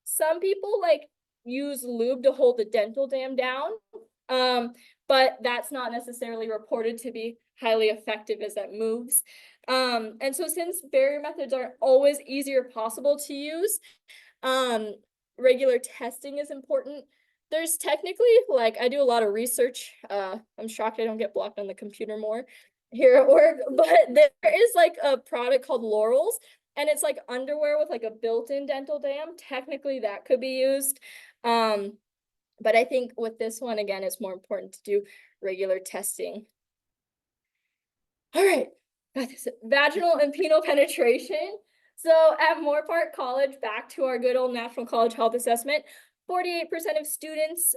Some people like use lube to hold the dental dam down, but that's not necessarily reported to be highly effective as that moves. And so since barrier methods aren't always easier possible to use, regular testing is important. There's technically, like, I do a lot of research. I'm shocked I don't get blocked on the computer more here at work, but there is like a product called Laurel's, and it's like underwear with like a built-in dental dam. Technically that could be used. But I think with this one, again, it's more important to do regular testing. All right, vaginal and penile penetration. So at Moorpark College, back to our good old National College Health Assessment, 48% of students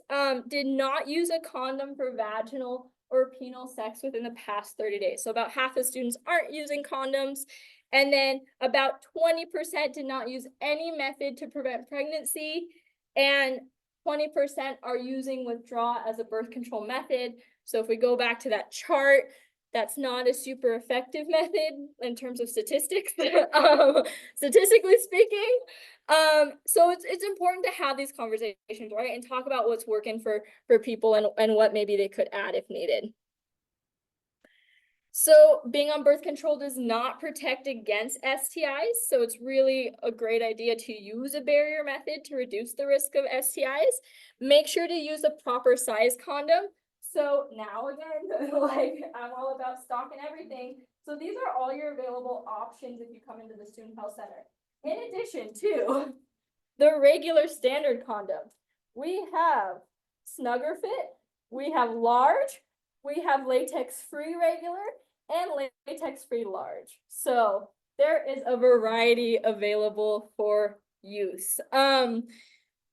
did not use a condom for vaginal or penile sex within the past 30 days. So about half the students aren't using condoms. And then about 20% did not use any method to prevent pregnancy. And 20% are using withdrawal as a birth control method. So if we go back to that chart, that's not a super effective method in terms of statistics, statistically speaking. So it's important to have these conversations, right? And talk about what's working for people and what maybe they could add if needed. So being on birth control does not protect against STIs. So it's really a great idea to use a barrier method to reduce the risk of STIs. Make sure to use a proper size condom. So now again, like, I'm all about stock and everything. So these are all your available options if you come into the Student Health Center. In addition to the regular standard condom, we have Snugger Fit, we have large, we have latex-free regular, and latex-free large. So there is a variety available for use.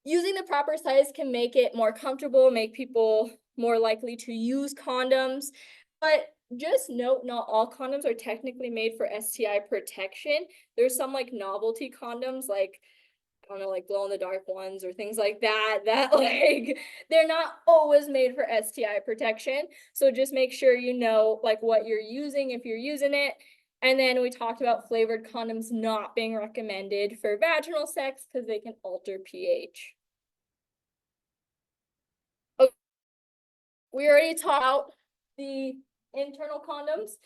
Using the proper size can make it more comfortable, make people more likely to use condoms, but just note, not all condoms are technically made for STI protection. There's some like novelty condoms, like, I don't know, like glow in the dark ones or things like that, like, they're not always made for STI protection. So just make sure you know like what you're using if you're using it. And then we talked about flavored condoms not being recommended for vaginal sex because they can alter pH. Okay. We already talked about the internal condoms.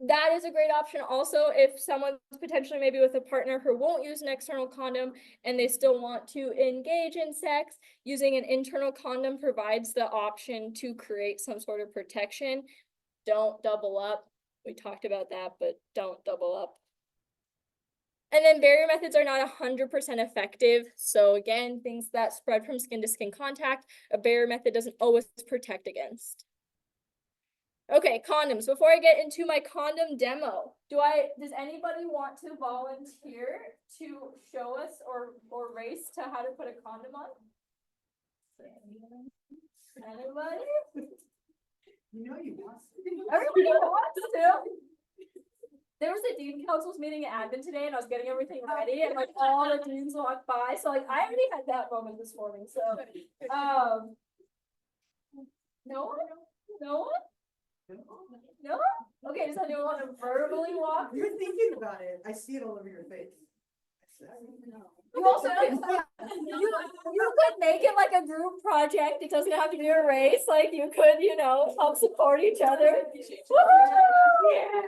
That is a great option also if someone's potentially maybe with a partner who won't use an external condom and they still want to engage in sex. Using an internal condom provides the option to create some sort of protection. Don't double up. We talked about that, but don't double up. And then barrier methods are not 100% effective. So again, things that spread from skin to skin contact, a barrier method doesn't always protect against. Okay, condoms. Before I get into my condom demo, does anybody want to volunteer to show us or race to how to put a condom on? Anybody? You know you want to. Everybody wants to. there was a dean council's meeting at admin today and I was getting everything ready and like all the deans walked by. So like I already had that moment this morning. So no one? No one? No? Okay, does anyone want to verbally walk? You're thinking about it. I see it all over your face. You also you could make it like a group project. It doesn't have to be a race. Like you could, you know, help support each other. Woo! Yeah.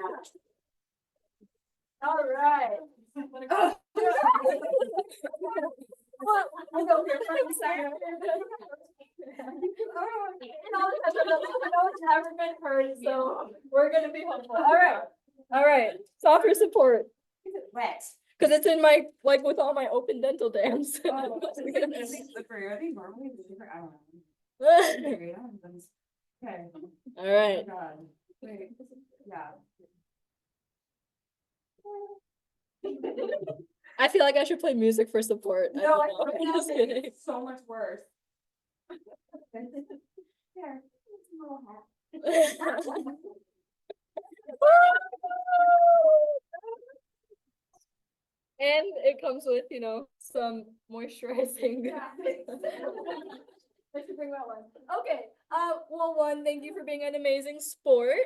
All right. We'll go here for a second. No one's ever been hurt, so we're gonna be hopeful. All right. Softer support. Wet. Cause it's in my, like with all my open dental dams. I think normally it's different. I don't know. Okay. All right. God. Wait. Yeah. I feel like I should play music for support. I No, don't know. I'm just kidding. it's so much worse. There. And it comes with, you know, some moisturizing. Yeah. I should bring that one. Okay. Well, one, thank you for being an amazing sport.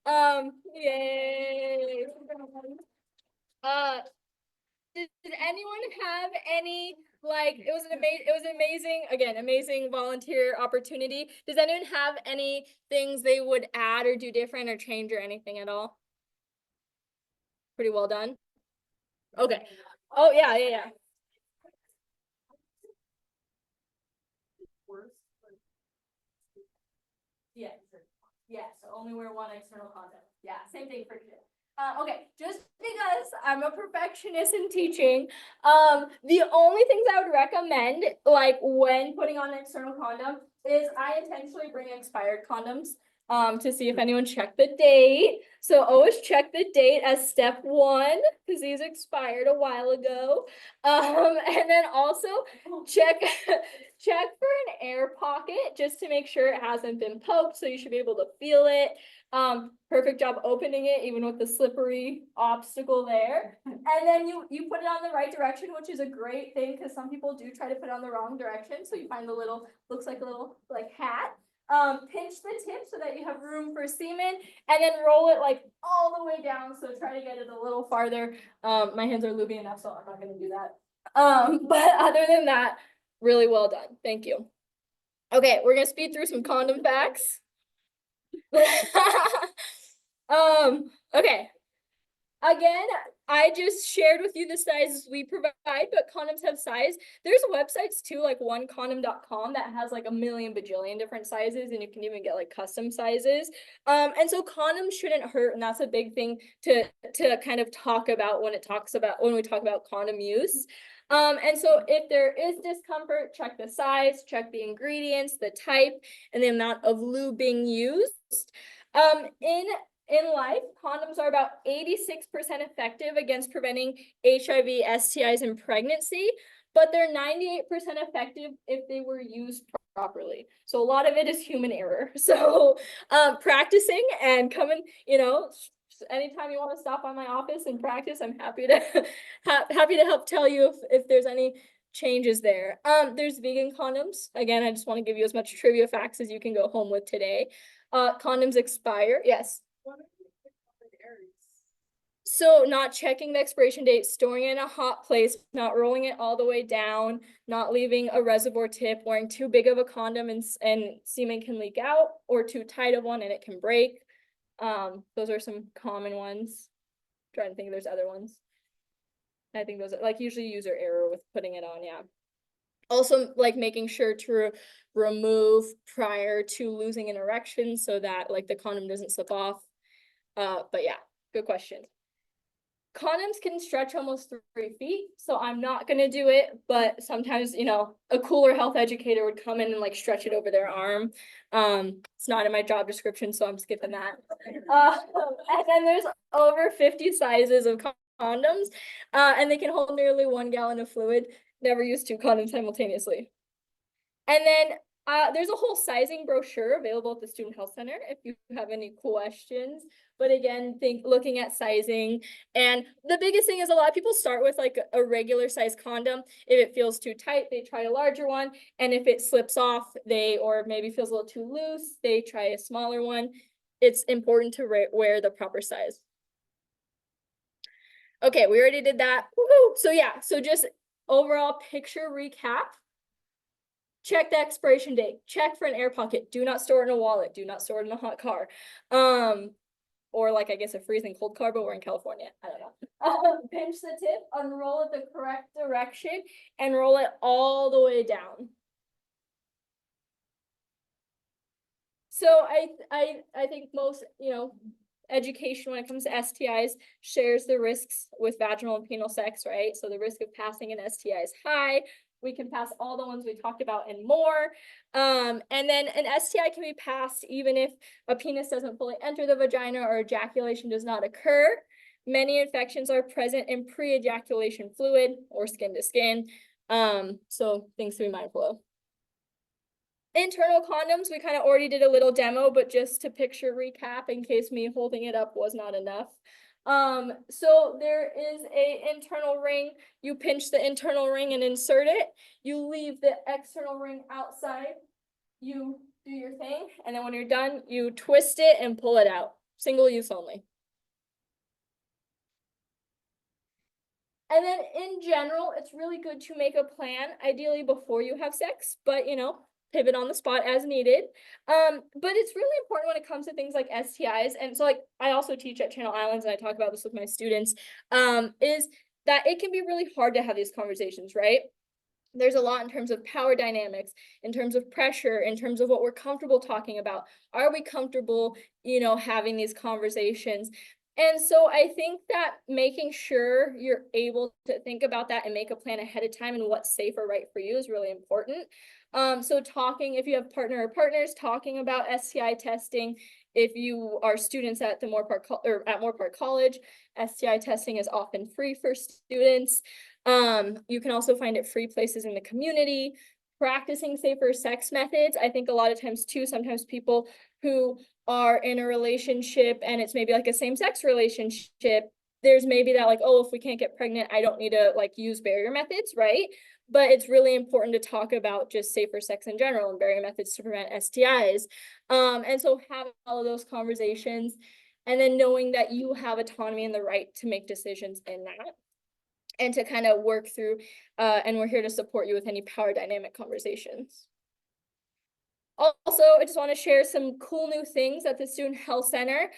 Yay. Did anyone have any, like, it was an amazing, again, amazing volunteer opportunity. Does anyone have any things they would add or do different or change or anything at all? Pretty well done. Okay. Oh, yeah. Yes, so only wear one external condom. Yeah, same thing for sure. Okay, just because I'm a perfectionist in teaching, the only things I would recommend, like when putting on an external condom, is I intentionally bring expired condoms, to see if anyone checked the date. So always check the date as step one, because these expired a while ago. And then also check for an air pocket just to make sure it hasn't been poked, so you should be able to feel it. Perfect job opening it, even with the slippery obstacle there. And then you put it on the right direction, which is a great thing because some people do try to put it on the wrong direction. So you find the little, looks like a little like hat. Pinch the tip so that you have room for semen, and then roll it like all the way down. So try to get it a little farther. My hands are lubey enough, so I'm not gonna do that. But other than that, really well done. Thank you. Okay, we're gonna speed through some condom facts. Okay. Again, I just shared with you the sizes we provide, but condoms have size. There's websites too, like onecondom.com that has like a million bajillion different sizes, and you can even get like custom sizes. And so condoms shouldn't hurt, and that's a big thing to kind of talk about when we talk about condom use. And so if there is discomfort, check the size, check the ingredients, the type, and the amount of lube being used. In life, condoms are about 86% effective against preventing HIV, STIs, and pregnancy, but they're 98% effective if they were used properly. So a lot of it is human error. So practicing and coming, you know, anytime you want to stop by my office and practice, I'm happy to happy to help tell you if there's any changes there. There's vegan condoms. Again, I just want to give you as much trivia facts as you can go home with today. Condoms expire. Yes. So not checking the expiration date, storing it in a hot place, not rolling it all the way down, not leaving a reservoir tip, wearing too big of a condom and semen can leak out, or too tight of one and it can break. Those are some common ones. I'm trying to think if there's other ones. I think those are like usually user error with putting it on, yeah. Also, like making sure to remove prior to losing an erection so that like the condom doesn't slip off. But yeah, good question. Condoms can stretch almost 3 feet, so I'm not gonna do it, but sometimes, you know, a cooler health educator would come in and like stretch it over their arm. It's not in my job description, so I'm skipping that. And then there's over 50 sizes of condoms, and they can hold nearly 1 gallon of fluid. Never use 2 condoms simultaneously. And then There's a whole sizing brochure available at the Student Health Center if you have any questions. But again, looking at sizing. And the biggest thing is a lot of people start with like a regular size condom. If it feels too tight, they try a larger one. And if it slips off, or maybe feels a little too loose, they try a smaller one. It's important to wear the proper size. Okay, we already did that. Woohoo! So yeah, so just overall picture recap. Check the expiration date. Check for an air pocket. Do not store it in a wallet. Do not store it in a hot car. Or like, I guess, a freezing cold car, but we're in California. I don't know. Pinch the tip, unroll it the correct direction, and roll it all the way down. So I think most, education when it comes to STIs shares the risks with vaginal and penile sex, right? So the risk of passing an STI is high. We can pass all the ones we talked about and more. And then an STI can be passed even if a penis doesn't fully enter the vagina or ejaculation does not occur. Many infections are present in pre-ejaculation fluid or skin to skin. So things to be mindful of. Internal condoms, we kind of already did a little demo, but just to picture recap in case me holding it up was not enough. So there is a internal ring. You pinch the internal ring and insert it. You leave the external ring outside. You do your thing. And then when you're done, you twist it and pull it out. Single use only. And then in general, it's really good to make a plan, ideally before you have sex, but pivot on the spot as needed. But it's really important when it comes to things like STIs. And so like I also teach at Channel Islands and I talk about this with my students, is that it can be really hard to have these conversations, right? There's a lot in terms of power dynamics, in terms of pressure, in terms of what we're comfortable talking about. Are we comfortable, having these conversations? And so I think that making sure you're able to think about that and make a plan ahead of time and what's safe or right for you is really important. So talking, if you have partner or partners, talking about STI testing. If you are students at the Moorpark College, STI testing is often free for students. You can also find it free places in the community. Practicing safer sex methods. I think a lot of times too, sometimes people who are in a relationship and it's maybe like a same-sex relationship, there's maybe that like, oh, if we can't get pregnant, I don't need to like use barrier methods, right? But it's really important to talk about just safer sex in general and barrier methods to prevent STIs. And so having all of those conversations and then knowing that you have autonomy and the right to make decisions in that and to kind of work through, and we're here to support you with any power dynamic conversations. Also, I just want to share some cool new things at the Student Health Center.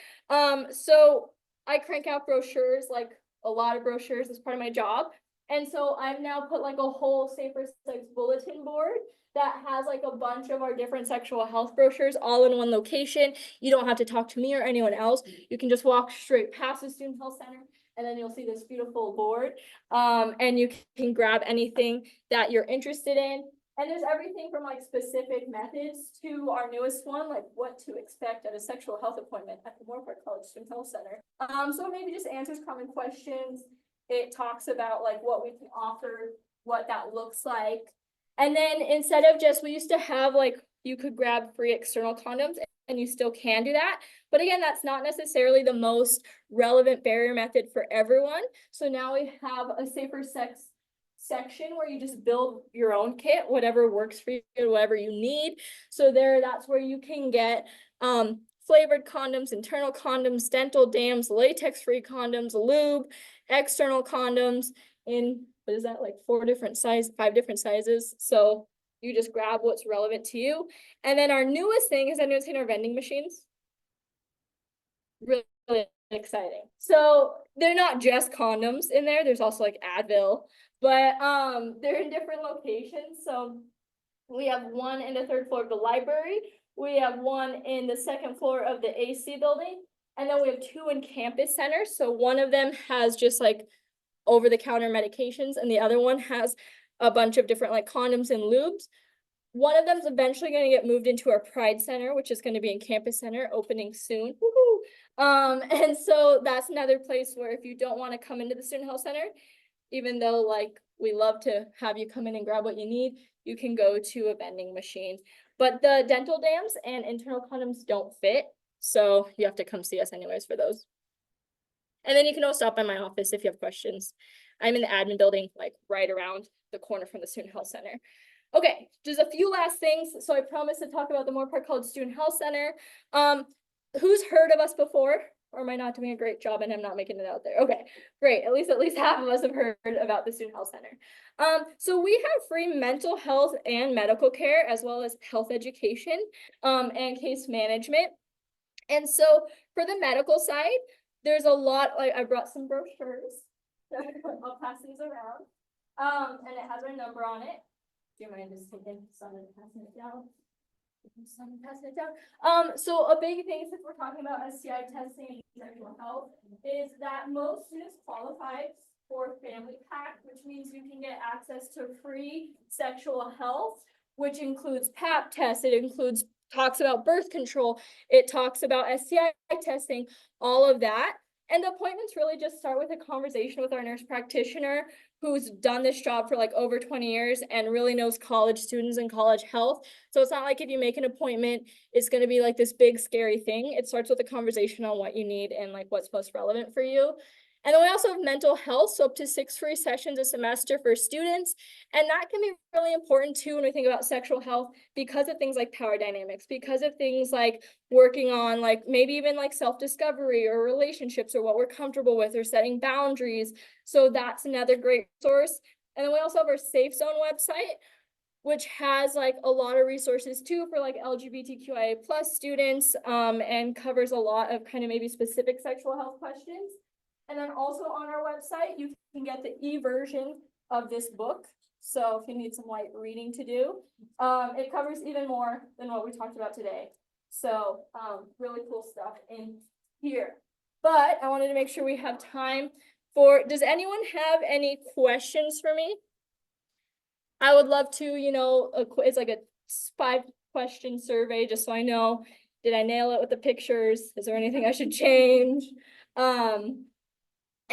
So I crank out brochures, like a lot of brochures as part of my job. And so I've now put like a whole safer sex bulletin board that has like a bunch of our different sexual health brochures all in one location. You don't have to talk to me or anyone else. You can just walk straight past the Student Health Center and then you'll see this beautiful board. And you can grab anything that you're interested in. And there's everything from like specific methods to our newest one, like what to expect at a sexual health appointment at the Moorpark College Student Health Center. So maybe just answers common questions. It talks about like what we can offer, what that looks like. And then instead of just, we used to have like, you could grab free external condoms and you still can do that. But again, that's not necessarily the most relevant barrier method for everyone. So now we have a safer sex section where you just build your own kit, whatever works for you, whatever you need. So that's where you can get flavored condoms, internal condoms, dental dams, latex-free condoms, lube, external condoms in, what is that, like 5 different sizes. So you just grab what's relevant to you. And then our newest thing is, anyone seen our vending machines? Really exciting. So they're not just condoms in there. There's also like Advil, but they're in different locations. So we have one in the 3rd floor of the library. We have one in the 2nd floor of the AC building. And then we have 2 in campus centers. So one of them has just like over-the-counter medications and the other one has a bunch of different like condoms and lubes. One of them is eventually going to get moved into our Pride Center, which is going to be in Campus Center, opening soon. Woohoo! And so that's another place where if you don't want to come into the Student Health Center, even though like we love to have you come in and grab what you need, you can go to a vending machine. But the dental dams and internal condoms don't fit, so you have to come see us anyways for those. And then you can also stop by my office if you have questions. I'm in the admin building, like right around the corner from the Student Health Center. Okay, just a few last things. So I promised to talk about the Moore Park College Student Health Center. Who's heard of us before? Or am I not doing a great job and I'm not making it out there? Okay, great. At least half of us have heard about the Student Health Center. So we have free mental health and medical care, as well as health education, and case management. And so for the medical side, there's a lot, like I brought some brochures. I'll pass these around. And it has our number on it. Do you mind just taking some and passing it down? So a big thing, since we're talking about STI testing and sexual health, is that most students qualify for family pack, which means you can get access to free sexual health, which includes pap tests, it includes talks about birth control, it talks about STI testing, all of that. And the appointments really just start with a conversation with our nurse practitioner who's done this job for like over 20 years and really knows college students and college health. So it's not like if you make an appointment, it's going to be like this big scary thing. It starts with a conversation on what you need and like what's most relevant for you. And then we also have mental health, so up to 6 free sessions a semester for students. And that can be really important too when we think about sexual health, because of things like power dynamics, because of things like working on like maybe even like self-discovery or relationships or what we're comfortable with or setting boundaries. So that's another great source. And then we also have our Safe Zone website, which has like a lot of resources too for like LGBTQIA plus students, and covers a lot of kind of maybe specific sexual health questions. And then also on our website, you can get the e-version of this book. So if you need some light reading to do, it covers even more than what we talked about today. So really cool stuff in here. But I wanted to make sure we have time for, does anyone have any questions for me? I would love to, you know, it's like a 5-question survey, just so I know, did I nail it with the pictures? Is there anything I should change?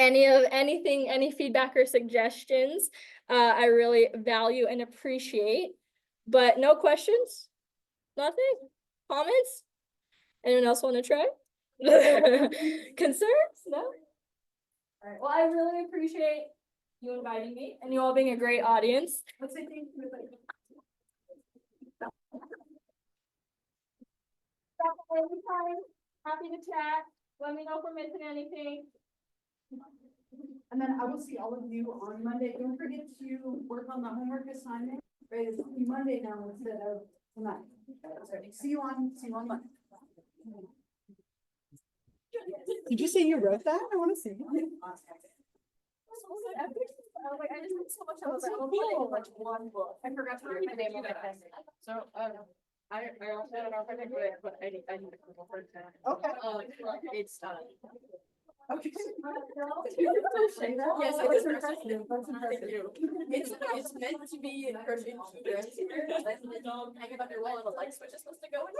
Any feedback or suggestions, I really value and appreciate. But no questions? Nothing? Comments? Anyone else want to try? Concerns? No? All right. Well, I really appreciate you inviting me and you all being a great audience. Let's say thank you. Anytime. Happy to chat. Let me know if we're missing anything. And then I will see all of you on Monday. Don't forget to work on the homework assignment. Right, it's Monday now instead of tonight. See you on Monday. Did you say you wrote that? I want to see. I just did so much of it, I only like one book. I forgot to write my name on it. So, I also don't know if I can do it, but I need to go for it. Okay. It's done. Okay. Yes, I was impressive. It's meant to be in person. Hang up your wall and a light switch is supposed to go in.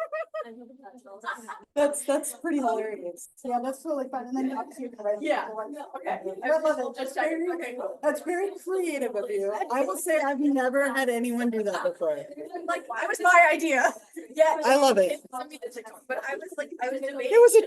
That's pretty hilarious. Yeah, that's totally fun. And then you obviously can write. Yeah. Okay. I love it. Just check. Okay, cool. That's very creative of you. I will say I've never had anyone do that before. Like, it was my idea. Yeah. I love it. Send me the TikTok, but I was debating. It was a